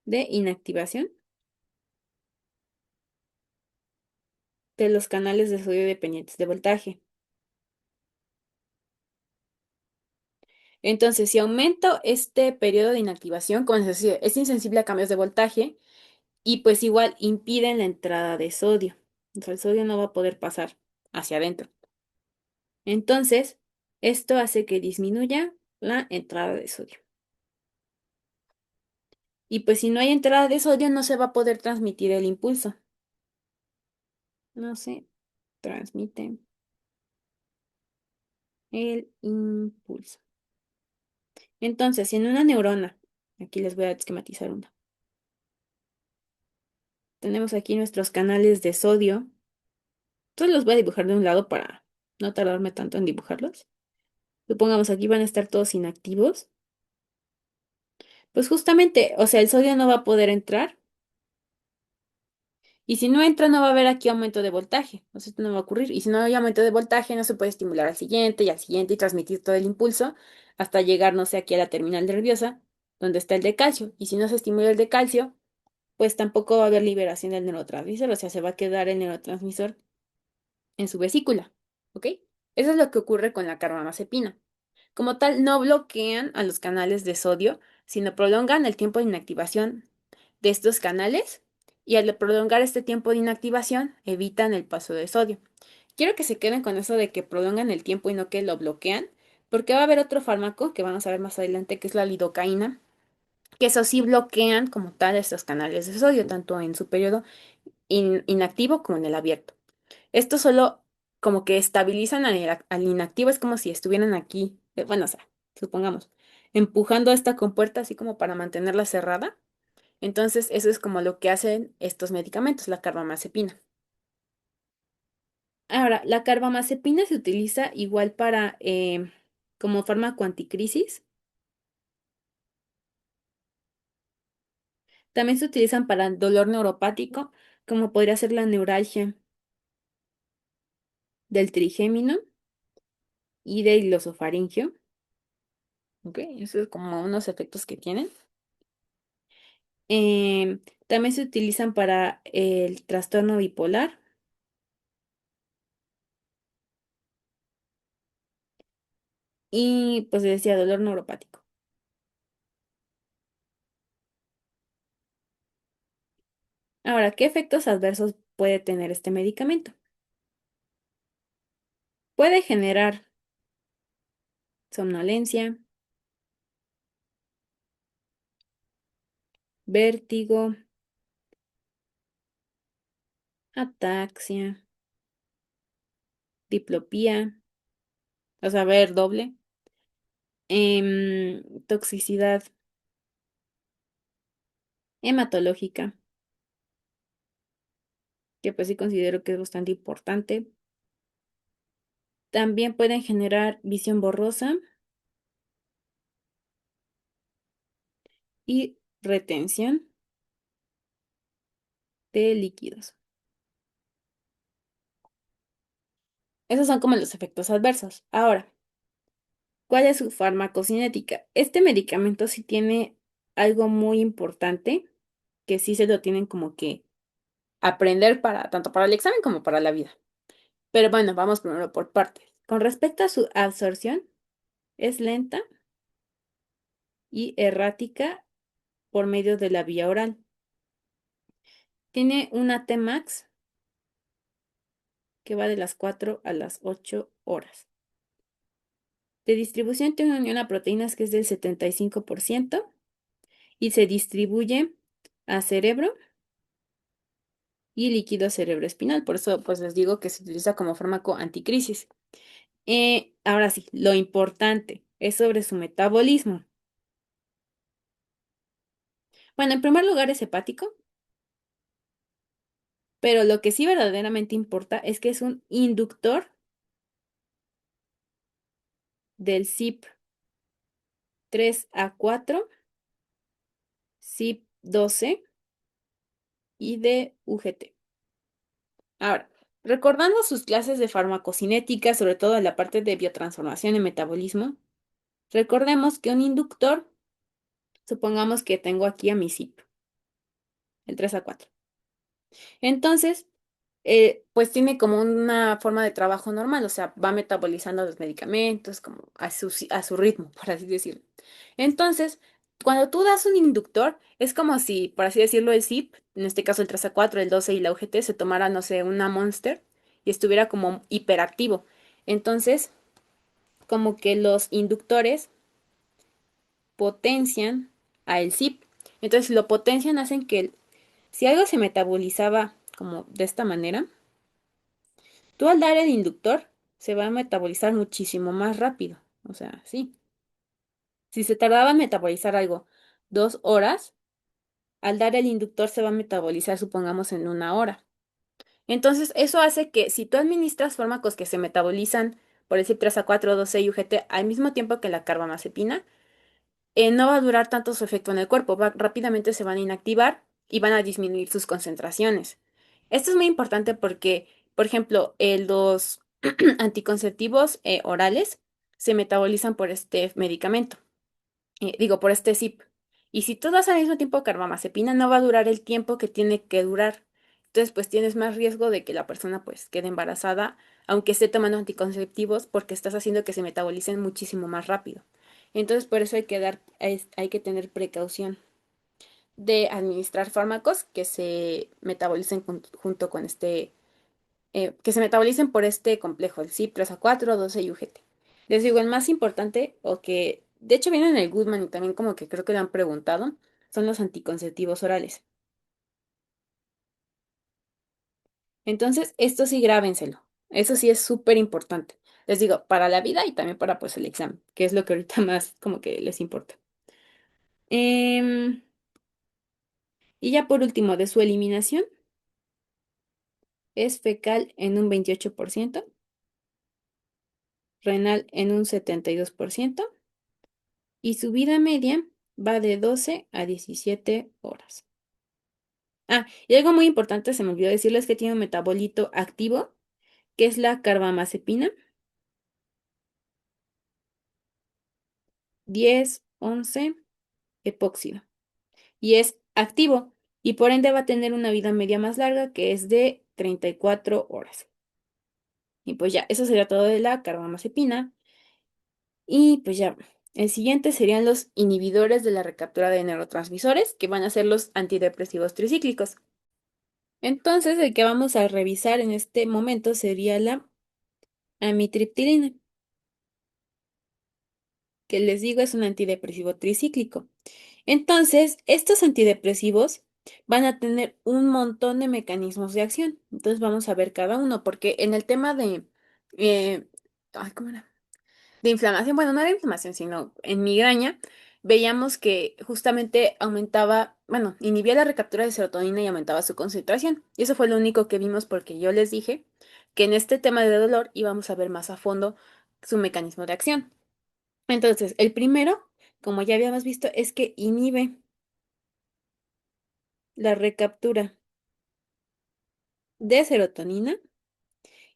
de inactivación de los canales de sodio dependientes de voltaje. Entonces, si aumento este periodo de inactivación, como les decía, es insensible a cambios de voltaje y pues igual impiden la entrada de sodio. O sea, el sodio no va a poder pasar hacia adentro. Entonces, esto hace que disminuya la entrada de sodio. Y pues si no hay entrada de sodio, no se va a poder transmitir el impulso. No se transmite el impulso. Entonces, si en una neurona, aquí les voy a esquematizar una, tenemos aquí nuestros canales de sodio. Entonces los voy a dibujar de un lado para no tardarme tanto en dibujarlos. Supongamos aquí van a estar todos inactivos. Pues justamente, o sea, el sodio no va a poder entrar. Y si no entra, no va a haber aquí aumento de voltaje. O sea, esto no va a ocurrir. Y si no hay aumento de voltaje, no se puede estimular al siguiente y al siguiente y transmitir todo el impulso hasta llegar, no sé, aquí a la terminal nerviosa, donde está el de calcio. Y si no se estimula el de calcio, pues tampoco va a haber liberación del neurotransmisor. O sea, se va a quedar el neurotransmisor en su vesícula. ¿Ok? Eso es lo que ocurre con la carbamazepina. Como tal, no bloquean a los canales de sodio, sino prolongan el tiempo de inactivación de estos canales y al prolongar este tiempo de inactivación evitan el paso de sodio. Quiero que se queden con eso de que prolongan el tiempo y no que lo bloquean, porque va a haber otro fármaco que vamos a ver más adelante, que es la lidocaína, que eso sí bloquean como tal estos canales de sodio, tanto en su periodo inactivo como en el abierto. Esto solo como que estabilizan al inactivo, es como si estuvieran aquí, bueno, o sea, supongamos, empujando esta compuerta así como para mantenerla cerrada. Entonces, eso es como lo que hacen estos medicamentos, la carbamazepina. Ahora, la carbamazepina se utiliza igual para como fármaco anticrisis. También se utilizan para el dolor neuropático, como podría ser la neuralgia del trigémino y del glosofaringio. ¿Ok? Eso es como unos efectos que tienen. También se utilizan para el trastorno bipolar y, pues, decía, dolor neuropático. Ahora, ¿qué efectos adversos puede tener este medicamento? Puede generar somnolencia, vértigo, ataxia, diplopía, o sea, ver doble, toxicidad hematológica, que pues sí considero que es bastante importante. También pueden generar visión borrosa y retención de líquidos. Esos son como los efectos adversos. Ahora, ¿cuál es su farmacocinética? Este medicamento sí tiene algo muy importante que sí se lo tienen como que aprender para tanto para el examen como para la vida. Pero bueno, vamos primero por partes. Con respecto a su absorción, es lenta y errática por medio de la vía oral. Tiene una Tmax que va de las 4 a las 8 horas. De distribución tiene una unión a proteínas que es del 75% y se distribuye a cerebro y líquido cerebroespinal. Por eso, pues les digo que se utiliza como fármaco anticrisis. Ahora sí, lo importante es sobre su metabolismo. Bueno, en primer lugar es hepático, pero lo que sí verdaderamente importa es que es un inductor del CYP3A4, CYP12 y de UGT. Ahora, recordando sus clases de farmacocinética, sobre todo en la parte de biotransformación y metabolismo, recordemos que un inductor, supongamos que tengo aquí a mi CYP, el 3A4. Entonces, pues tiene como una forma de trabajo normal, o sea, va metabolizando los medicamentos como a su ritmo, por así decirlo. Entonces, cuando tú das un inductor, es como si, por así decirlo, el CYP, en este caso el 3A4, el 12 y la UGT, se tomara, no sé, una Monster y estuviera como hiperactivo. Entonces, como que los inductores potencian a el CYP. Entonces, lo potencian, hacen que si algo se metabolizaba como de esta manera, tú al dar el inductor se va a metabolizar muchísimo más rápido. O sea, sí. Si se tardaba en metabolizar algo 2 horas, al dar el inductor se va a metabolizar, supongamos, en 1 hora. Entonces, eso hace que si tú administras fármacos que se metabolizan, por decir 3A4, 12 y UGT, al mismo tiempo que la carbamazepina, no va a durar tanto su efecto en el cuerpo, rápidamente se van a inactivar y van a disminuir sus concentraciones. Esto es muy importante porque, por ejemplo, los anticonceptivos orales se metabolizan por este medicamento, digo, por este CYP. Y si tú das al mismo tiempo carbamazepina, no va a durar el tiempo que tiene que durar. Entonces, pues tienes más riesgo de que la persona pues quede embarazada, aunque esté tomando anticonceptivos, porque estás haciendo que se metabolicen muchísimo más rápido. Entonces, por eso hay que tener precaución de administrar fármacos que se metabolicen junto con que se metabolicen por este complejo, el CYP3A4, 12 y UGT. Les digo, el más importante, o que de hecho viene en el Goodman y también como que creo que lo han preguntado, son los anticonceptivos orales. Entonces, esto sí grábenselo. Eso sí es súper importante. Les digo, para la vida y también para pues el examen, que es lo que ahorita más como que les importa. Em, y ya por último, de su eliminación, es fecal en un 28%, renal en un 72% y su vida media va de 12 a 17 horas. Ah, y algo muy importante, se me olvidó decirles que tiene un metabolito activo, que es la carbamazepina 10-11 epóxido. Y es activo y por ende va a tener una vida media más larga, que es de 34 horas. Y pues ya, eso sería todo de la carbamazepina. Y pues ya, el siguiente serían los inhibidores de la recaptura de neurotransmisores, que van a ser los antidepresivos tricíclicos. Entonces, el que vamos a revisar en este momento sería la amitriptilina, que les digo es un antidepresivo tricíclico. Entonces, estos antidepresivos van a tener un montón de mecanismos de acción. Entonces, vamos a ver cada uno, porque en el tema eh, ¿cómo era? De inflamación, bueno, no era inflamación, sino en migraña, veíamos que justamente aumentaba, bueno, inhibía la recaptura de serotonina y aumentaba su concentración. Y eso fue lo único que vimos porque yo les dije que en este tema de dolor íbamos a ver más a fondo su mecanismo de acción. Entonces, el primero, como ya habíamos visto, es que inhibe la recaptura de serotonina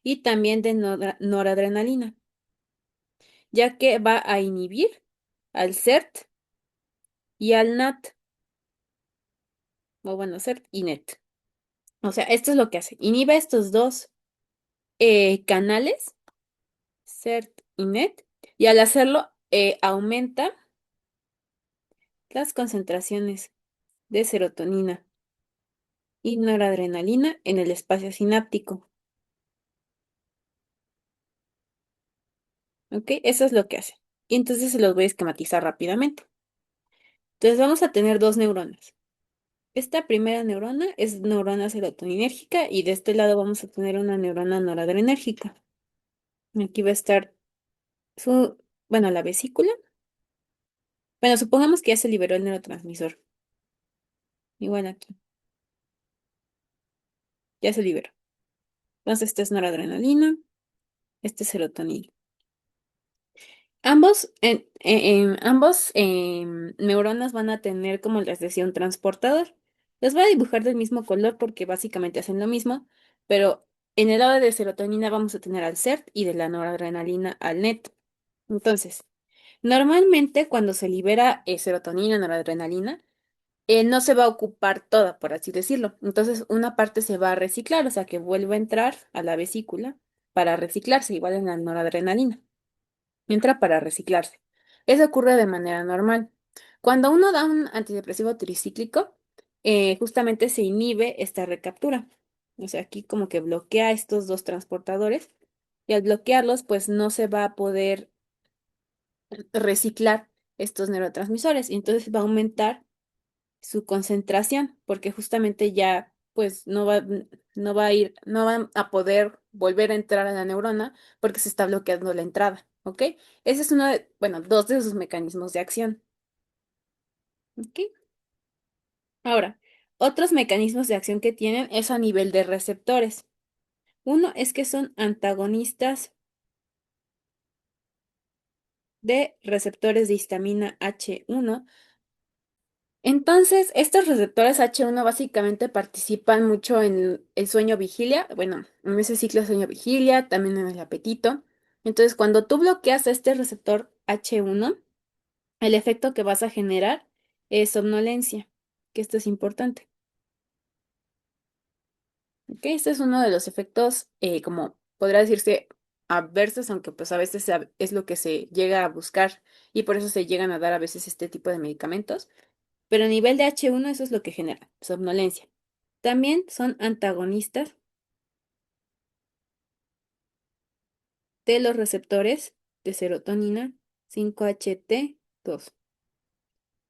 y también de noradrenalina, ya que va a inhibir al CERT y al NAT, o bueno, CERT y NET. O sea, esto es lo que hace. Inhibe estos dos canales, CERT y NET, y al hacerlo aumenta las concentraciones de serotonina y noradrenalina en el espacio sináptico. ¿Ok? Eso es lo que hace. Y entonces se los voy a esquematizar rápidamente. Entonces vamos a tener dos neuronas. Esta primera neurona es neurona serotoninérgica y de este lado vamos a tener una neurona noradrenérgica. Aquí va a estar su, bueno, la vesícula. Bueno, supongamos que ya se liberó el neurotransmisor. Igual aquí, ya se liberó. Entonces, esta es noradrenalina, este es serotonina. Ambos neuronas van a tener, como les decía, un transportador. Los voy a dibujar del mismo color porque básicamente hacen lo mismo, pero en el lado de serotonina vamos a tener al CERT y de la noradrenalina al NET. Entonces, normalmente cuando se libera serotonina, noradrenalina, no se va a ocupar toda, por así decirlo. Entonces, una parte se va a reciclar, o sea, que vuelve a entrar a la vesícula para reciclarse, igual en la noradrenalina. Entra para reciclarse. Eso ocurre de manera normal. Cuando uno da un antidepresivo tricíclico, justamente se inhibe esta recaptura. O sea, aquí como que bloquea estos dos transportadores y al bloquearlos, pues no se va a poder reciclar estos neurotransmisores y entonces va a aumentar su concentración, porque justamente ya pues no va a poder volver a entrar a la neurona porque se está bloqueando la entrada, ¿ok? Ese es uno de, bueno, dos de sus mecanismos de acción, ¿ok? Ahora, otros mecanismos de acción que tienen es a nivel de receptores. Uno es que son antagonistas de receptores de histamina H1. Entonces, estos receptores H1 básicamente participan mucho en el sueño vigilia, bueno, en ese ciclo de sueño vigilia, también en el apetito. Entonces, cuando tú bloqueas este receptor H1, el efecto que vas a generar es somnolencia, que esto es importante. ¿Ok? Este es uno de los efectos, como podría decirse, adversos, aunque pues a veces es lo que se llega a buscar y por eso se llegan a dar a veces este tipo de medicamentos. Pero a nivel de H1 eso es lo que genera, somnolencia. También son antagonistas de los receptores de serotonina 5HT2.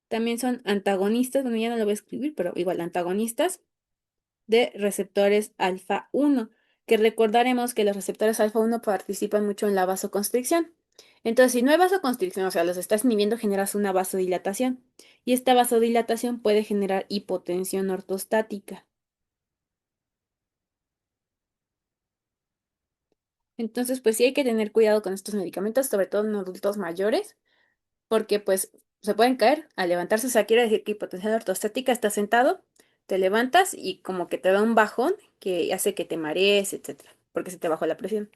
También son antagonistas, bueno, ya no lo voy a escribir, pero igual antagonistas de receptores alfa 1, que recordaremos que los receptores alfa 1 participan mucho en la vasoconstricción. Entonces, si no hay vasoconstricción, o sea, los estás inhibiendo, generas una vasodilatación. Y esta vasodilatación puede generar hipotensión ortostática. Entonces, pues sí hay que tener cuidado con estos medicamentos, sobre todo en adultos mayores, porque pues se pueden caer al levantarse. O sea, quiere decir que hipotensión ortostática, estás sentado, te levantas y como que te da un bajón que hace que te marees, etcétera, porque se te bajó la presión.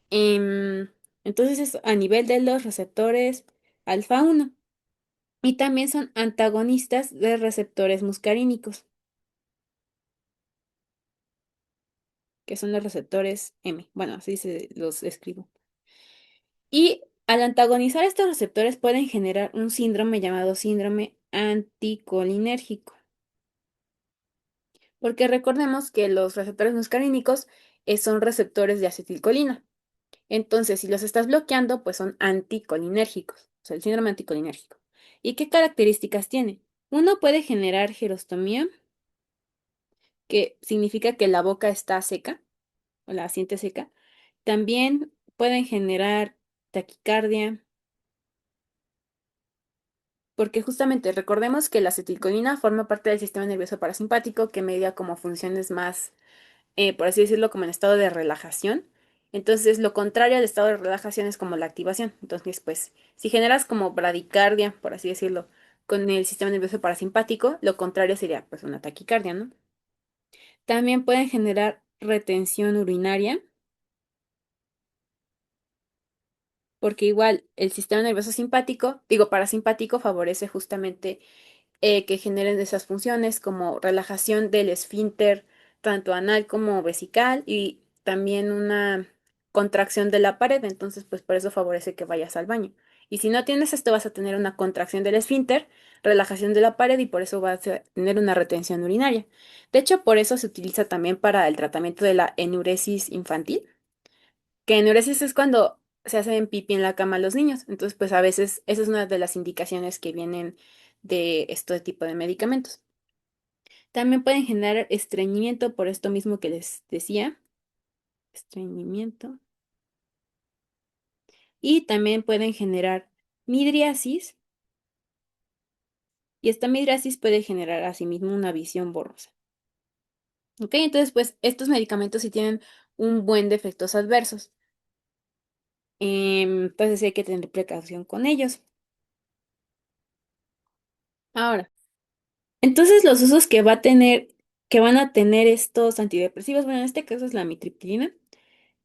Em, entonces, es a nivel de los receptores alfa 1 y también son antagonistas de receptores muscarínicos, que son los receptores M. Bueno, así se los escribo. Y al antagonizar estos receptores pueden generar un síndrome llamado síndrome anticolinérgico, porque recordemos que los receptores muscarínicos son receptores de acetilcolina. Entonces, si los estás bloqueando, pues son anticolinérgicos, o sea, el síndrome anticolinérgico. ¿Y qué características tiene? Uno puede generar gerostomía, que significa que la boca está seca o la siente seca. También pueden generar taquicardia, porque justamente recordemos que la acetilcolina forma parte del sistema nervioso parasimpático que media como funciones más, por así decirlo, como en estado de relajación. Entonces, lo contrario al estado de relajación es como la activación. Entonces, pues, si generas como bradicardia, por así decirlo, con el sistema nervioso parasimpático, lo contrario sería pues una taquicardia, ¿no? También pueden generar retención urinaria, porque igual el sistema nervioso simpático, digo parasimpático, favorece justamente que generen esas funciones como relajación del esfínter, tanto anal como vesical, y también una contracción de la pared, entonces pues por eso favorece que vayas al baño. Y si no tienes esto, vas a tener una contracción del esfínter, relajación de la pared y por eso vas a tener una retención urinaria. De hecho, por eso se utiliza también para el tratamiento de la enuresis infantil, que enuresis es cuando se hacen pipí en la cama los niños. Entonces, pues a veces esa es una de las indicaciones que vienen de este tipo de medicamentos. También pueden generar estreñimiento por esto mismo que les decía, estreñimiento. Y también pueden generar midriasis, y esta midriasis puede generar asimismo una visión borrosa. ¿Ok? Entonces, pues estos medicamentos sí tienen un buen de efectos adversos. Entonces sí hay que tener precaución con ellos. Ahora, entonces los usos que va a tener, que van a tener estos antidepresivos, bueno, en este caso es la amitriptilina,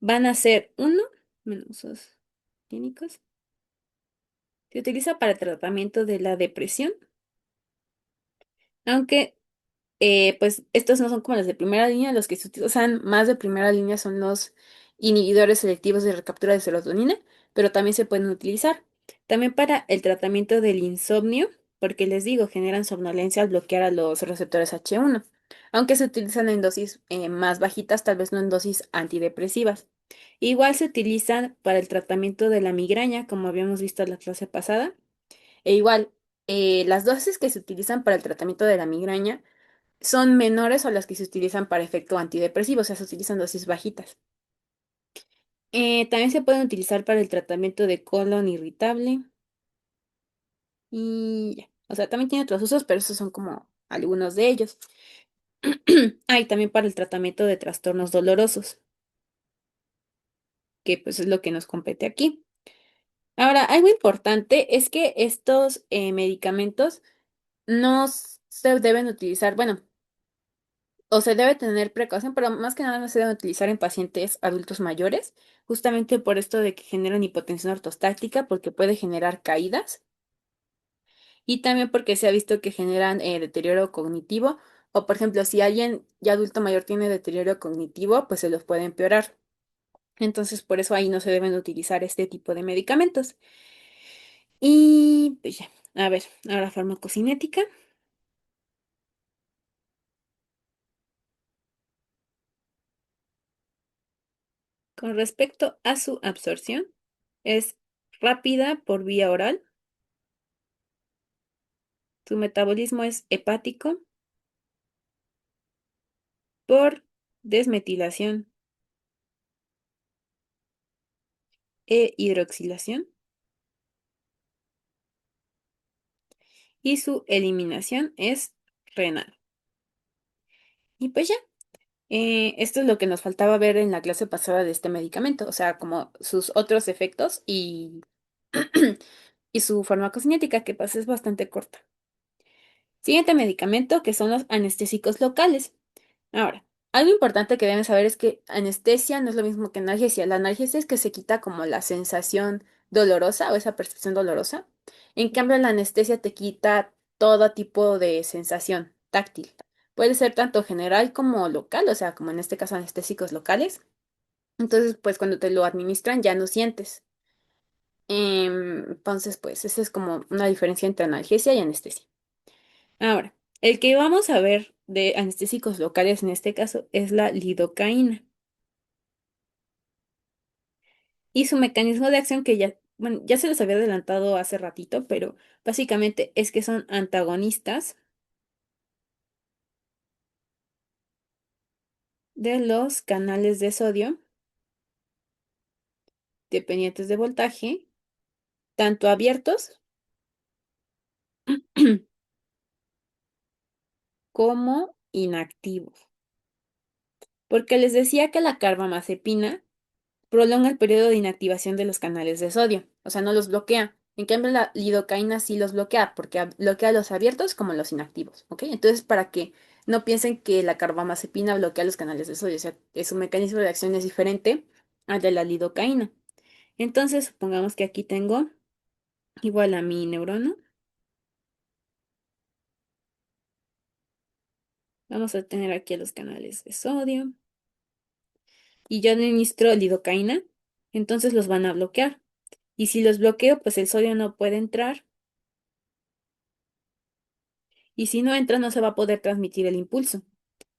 van a ser uno, menos usos clínicos. Se utiliza para el tratamiento de la depresión, aunque pues estos no son como los de primera línea, los que se utilizan más de primera línea son los inhibidores selectivos de recaptura de serotonina, pero también se pueden utilizar. También para el tratamiento del insomnio, porque les digo, generan somnolencia al bloquear a los receptores H1, aunque se utilizan en dosis más bajitas, tal vez no en dosis antidepresivas. Igual se utilizan para el tratamiento de la migraña, como habíamos visto en la clase pasada, e igual, las dosis que se utilizan para el tratamiento de la migraña son menores a las que se utilizan para efecto antidepresivo, o sea, se utilizan dosis bajitas. También se pueden utilizar para el tratamiento de colon irritable y ya. O sea, también tiene otros usos, pero esos son como algunos de ellos. Y también para el tratamiento de trastornos dolorosos, que pues es lo que nos compete aquí. Ahora, algo importante es que estos medicamentos no se deben utilizar, bueno, o se debe tener precaución, pero más que nada no se deben utilizar en pacientes adultos mayores, justamente por esto de que generan hipotensión ortostática, porque puede generar caídas, y también porque se ha visto que generan deterioro cognitivo, o por ejemplo, si alguien ya adulto mayor tiene deterioro cognitivo, pues se los puede empeorar. Entonces, por eso ahí no se deben utilizar este tipo de medicamentos. Y pues ya, a ver, ahora farmacocinética. Con respecto a su absorción, es rápida por vía oral. Su metabolismo es hepático por desmetilación e hidroxilación y su eliminación es renal. Y pues ya, esto es lo que nos faltaba ver en la clase pasada de este medicamento, o sea, como sus otros efectos y, y su farmacocinética, que pues es bastante corta. Siguiente medicamento, que son los anestésicos locales. Ahora, algo importante que deben saber es que anestesia no es lo mismo que analgesia. La analgesia es que se quita como la sensación dolorosa o esa percepción dolorosa. En cambio, la anestesia te quita todo tipo de sensación táctil. Puede ser tanto general como local, o sea, como en este caso anestésicos locales. Entonces, pues cuando te lo administran ya no sientes. Entonces, pues esa es como una diferencia entre analgesia y anestesia. Ahora, el que vamos a ver de anestésicos locales en este caso es la lidocaína. Y su mecanismo de acción que ya, bueno, ya se los había adelantado hace ratito, pero básicamente es que son antagonistas de los canales de sodio dependientes de voltaje, tanto abiertos como inactivos. Porque les decía que la carbamazepina prolonga el periodo de inactivación de los canales de sodio, o sea, no los bloquea. En cambio, la lidocaína sí los bloquea, porque bloquea los abiertos como los inactivos, ¿ok? Entonces, para que no piensen que la carbamazepina bloquea los canales de sodio, o sea, su mecanismo de acción es diferente al de la lidocaína. Entonces, supongamos que aquí tengo igual a mi neurona. Vamos a tener aquí a los canales de sodio y yo administro lidocaína, entonces los van a bloquear. Y si los bloqueo, pues el sodio no puede entrar. Y si no entra, no se va a poder transmitir el impulso. O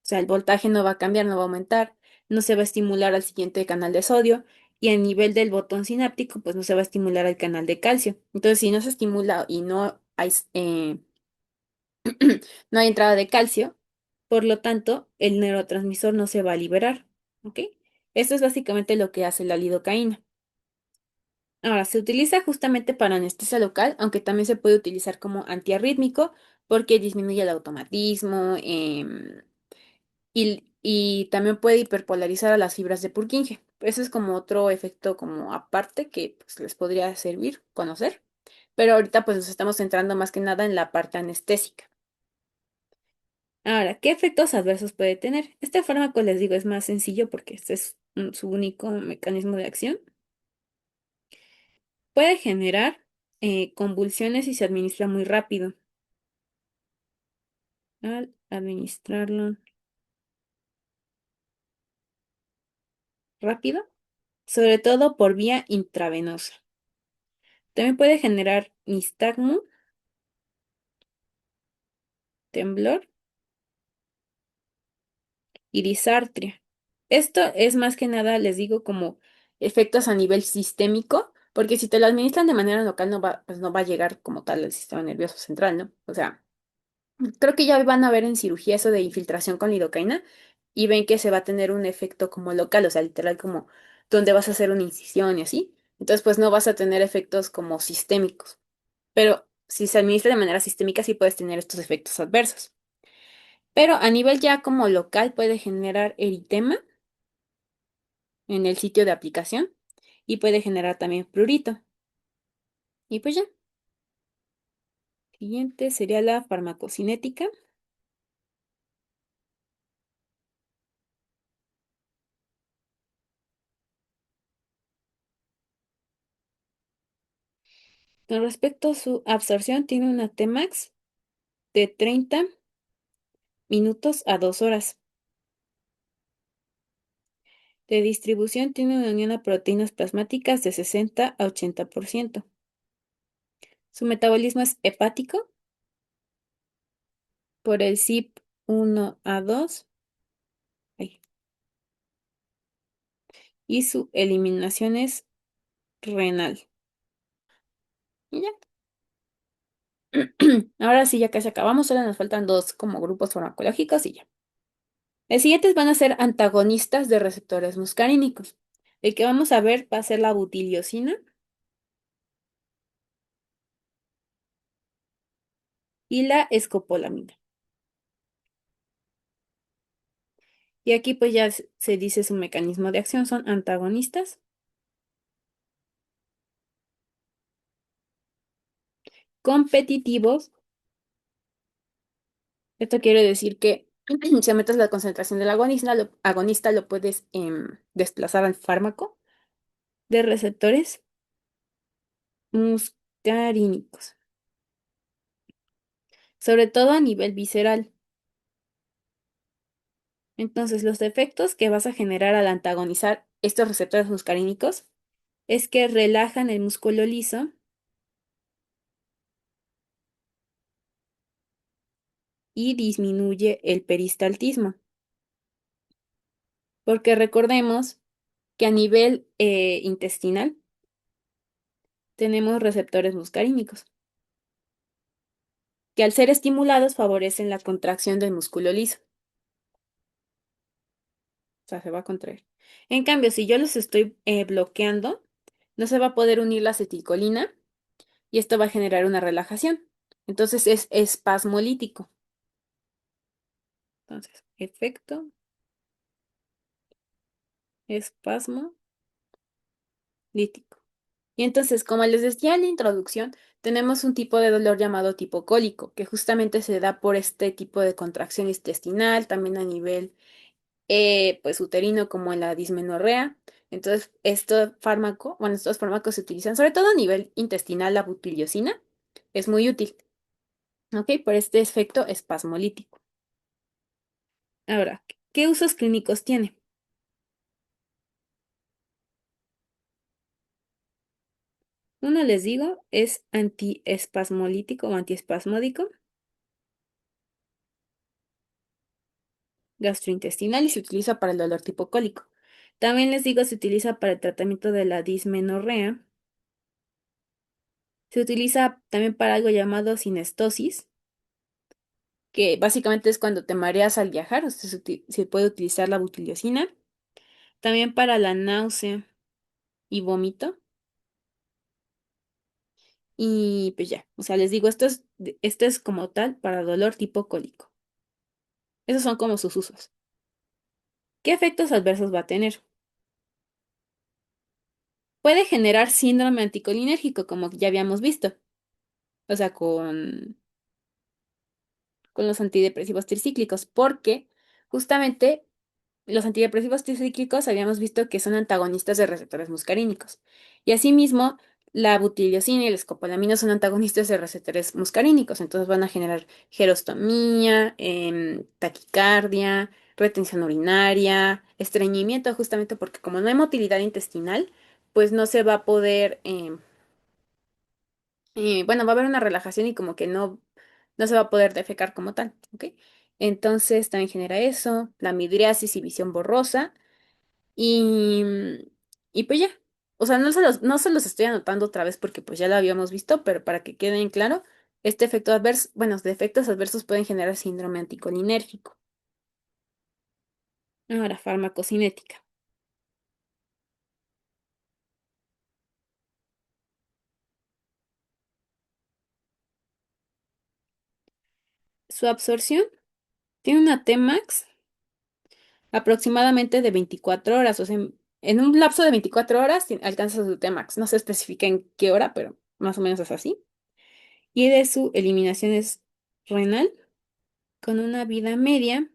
sea, el voltaje no va a cambiar, no va a aumentar, no se va a estimular al siguiente canal de sodio y a nivel del botón sináptico, pues no se va a estimular al canal de calcio. Entonces, si no se estimula y no hay, no hay entrada de calcio, por lo tanto, el neurotransmisor no se va a liberar. ¿Ok? Esto es básicamente lo que hace la lidocaína. Ahora, se utiliza justamente para anestesia local, aunque también se puede utilizar como antiarrítmico porque disminuye el automatismo, y también puede hiperpolarizar a las fibras de Purkinje. Ese es como otro efecto como aparte que pues, les podría servir conocer. Pero ahorita pues nos estamos centrando más que nada en la parte anestésica. Ahora, ¿qué efectos adversos puede tener? Este fármaco, les digo, es más sencillo porque este es su único mecanismo de acción. Puede generar convulsiones si se administra muy rápido. Al administrarlo rápido, sobre todo por vía intravenosa. También puede generar nistagmo, temblor y disartria. Esto es más que nada, les digo, como efectos a nivel sistémico, porque si te lo administran de manera local no va, pues no va a llegar como tal al sistema nervioso central, ¿no? O sea, creo que ya van a ver en cirugía eso de infiltración con lidocaína y ven que se va a tener un efecto como local, o sea, literal como donde vas a hacer una incisión y así. Entonces, pues no vas a tener efectos como sistémicos. Pero si se administra de manera sistémica, sí puedes tener estos efectos adversos. Pero a nivel ya como local puede generar eritema en el sitio de aplicación y puede generar también prurito. Y pues ya, siguiente sería la farmacocinética. Con respecto a su absorción, tiene una Tmax de 30 minutos a 2 horas. De distribución tiene una unión a proteínas plasmáticas de 60 a 80%. Su metabolismo es hepático por el CYP1A2 ay, y su eliminación es renal. Y ya. Ahora sí, ya casi acabamos, solo nos faltan dos como grupos farmacológicos y ya. Los siguientes van a ser antagonistas de receptores muscarínicos. El que vamos a ver va a ser la butiliosina y la escopolamina. Y aquí pues ya se dice su mecanismo de acción, son antagonistas competitivos. Esto quiere decir que si aumentas la concentración del agonista lo puedes desplazar al fármaco de receptores muscarínicos, sobre todo a nivel visceral. Entonces, los efectos que vas a generar al antagonizar estos receptores muscarínicos es que relajan el músculo liso y disminuye el peristaltismo, porque recordemos que a nivel intestinal tenemos receptores muscarínicos, que al ser estimulados favorecen la contracción del músculo liso, o sea, se va a contraer. En cambio, si yo los estoy bloqueando, no se va a poder unir la acetilcolina y esto va a generar una relajación. Entonces es espasmolítico. Entonces, efecto espasmolítico. Y entonces, como les decía en la introducción, tenemos un tipo de dolor llamado tipo cólico, que justamente se da por este tipo de contracción intestinal, también a nivel pues uterino como en la dismenorrea. Entonces, estos fármacos se utilizan sobre todo a nivel intestinal, la butiliosina es muy útil, ¿ok? Por este efecto espasmolítico. Ahora, ¿qué usos clínicos tiene? Uno, les digo, es antiespasmolítico o antiespasmódico, gastrointestinal y se utiliza para el dolor tipo cólico. También les digo, se utiliza para el tratamiento de la dismenorrea. Se utiliza también para algo llamado sinestosis, que básicamente es cuando te mareas al viajar, o sea, se puede utilizar la butiliocina. También para la náusea y vómito. Y pues ya, o sea, les digo, esto es como tal para dolor tipo cólico. Esos son como sus usos. ¿Qué efectos adversos va a tener? Puede generar síndrome anticolinérgico, como ya habíamos visto, o sea, con los antidepresivos tricíclicos, porque justamente los antidepresivos tricíclicos habíamos visto que son antagonistas de receptores muscarínicos. Y asimismo, la butiliocina y el escopolamina son antagonistas de receptores muscarínicos. Entonces van a generar gerostomía, taquicardia, retención urinaria, estreñimiento, justamente porque como no hay motilidad intestinal, pues no se va a poder, bueno, va a haber una relajación y como que no se va a poder defecar como tal, ¿ok? Entonces también genera eso, la midriasis y visión borrosa. Y, y pues ya, o sea, no se los estoy anotando otra vez porque pues ya lo habíamos visto, pero para que queden claro, este efecto adverso, bueno, los efectos adversos pueden generar síndrome anticolinérgico. Ahora, farmacocinética. Su absorción tiene una Tmax aproximadamente de 24 horas, o sea, en un lapso de 24 horas alcanza su Tmax. No se especifica en qué hora, pero más o menos es así. Y de su eliminación es renal con una vida media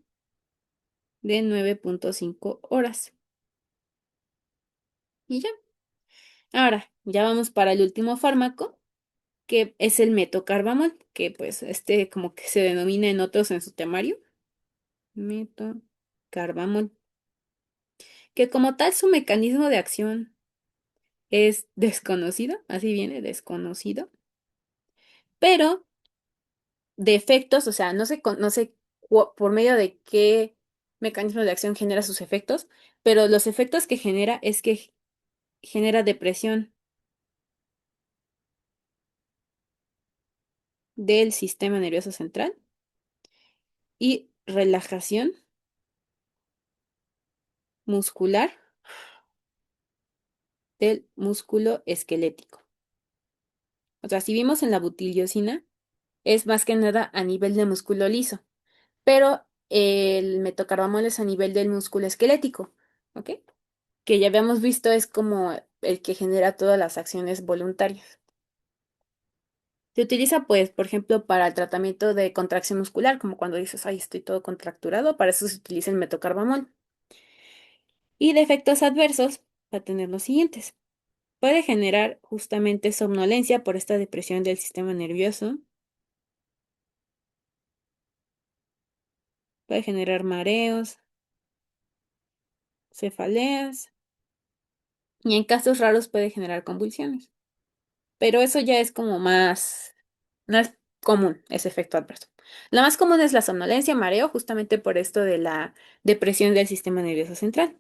de 9,5 horas. Y ya. Ahora, ya vamos para el último fármaco, que es el metocarbamol, que pues este como que se denomina en otros en su temario. Metocarbamol, que como tal su mecanismo de acción es desconocido, así viene, desconocido, pero de efectos, o sea, no sé por medio de qué mecanismo de acción genera sus efectos, pero los efectos que genera es que genera depresión del sistema nervioso central y relajación muscular del músculo esquelético. O sea, si vimos en la butiliocina, es más que nada a nivel de músculo liso, pero el metocarbamol es a nivel del músculo esquelético, ¿ok? Que ya habíamos visto es como el que genera todas las acciones voluntarias. Se utiliza, pues, por ejemplo, para el tratamiento de contracción muscular, como cuando dices, ay, estoy todo contracturado, para eso se utiliza el metocarbamol. Y de efectos adversos, va a tener los siguientes. Puede generar justamente somnolencia por esta depresión del sistema nervioso. Puede generar mareos, cefaleas y en casos raros puede generar convulsiones. Pero eso ya es como más, no es común ese efecto adverso. Lo más común es la somnolencia, mareo, justamente por esto de la depresión del sistema nervioso central.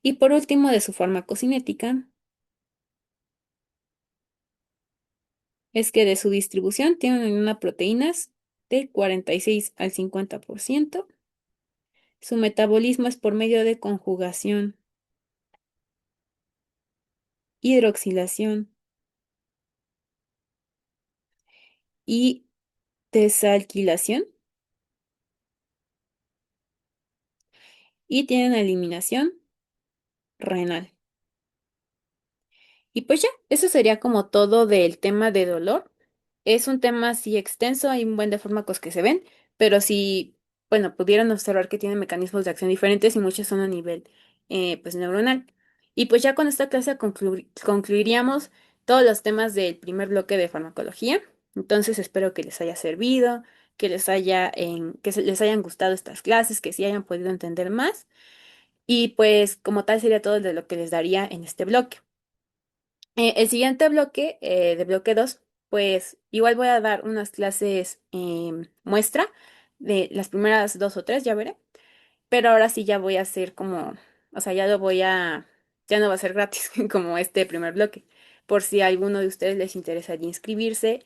Y por último, de su farmacocinética, es que de su distribución tienen una proteínas del 46 al 50%. Su metabolismo es por medio de conjugación, hidroxilación y desalquilación y tienen eliminación renal. Y pues ya, eso sería como todo del tema de dolor. Es un tema así extenso, hay un buen de fármacos que se ven, pero sí, bueno, pudieron observar que tienen mecanismos de acción diferentes y muchos son a nivel pues neuronal. Y pues ya con esta clase concluiríamos todos los temas del primer bloque de farmacología. Entonces espero que les haya servido, les hayan gustado estas clases, que sí hayan podido entender más. Y pues como tal sería todo de lo que les daría en este bloque. El siguiente bloque, de bloque 2, pues igual voy a dar unas clases muestra de las primeras dos o tres, ya veré. Pero ahora sí ya voy a hacer como, o sea, ya no va a ser gratis como este primer bloque, por si a alguno de ustedes les interesaría inscribirse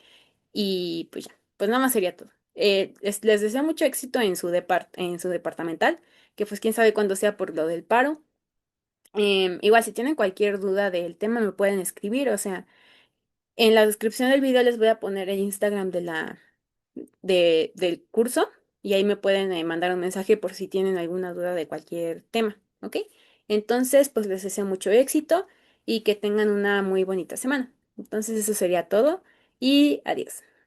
y pues ya, pues nada más sería todo. Les deseo mucho éxito en su en su departamental, que pues quién sabe cuándo sea por lo del paro. Igual si tienen cualquier duda del tema me pueden escribir, o sea, en la descripción del video les voy a poner el Instagram del curso y ahí me pueden mandar un mensaje por si tienen alguna duda de cualquier tema, ¿ok? Entonces, pues les deseo mucho éxito y que tengan una muy bonita semana. Entonces, eso sería todo y adiós.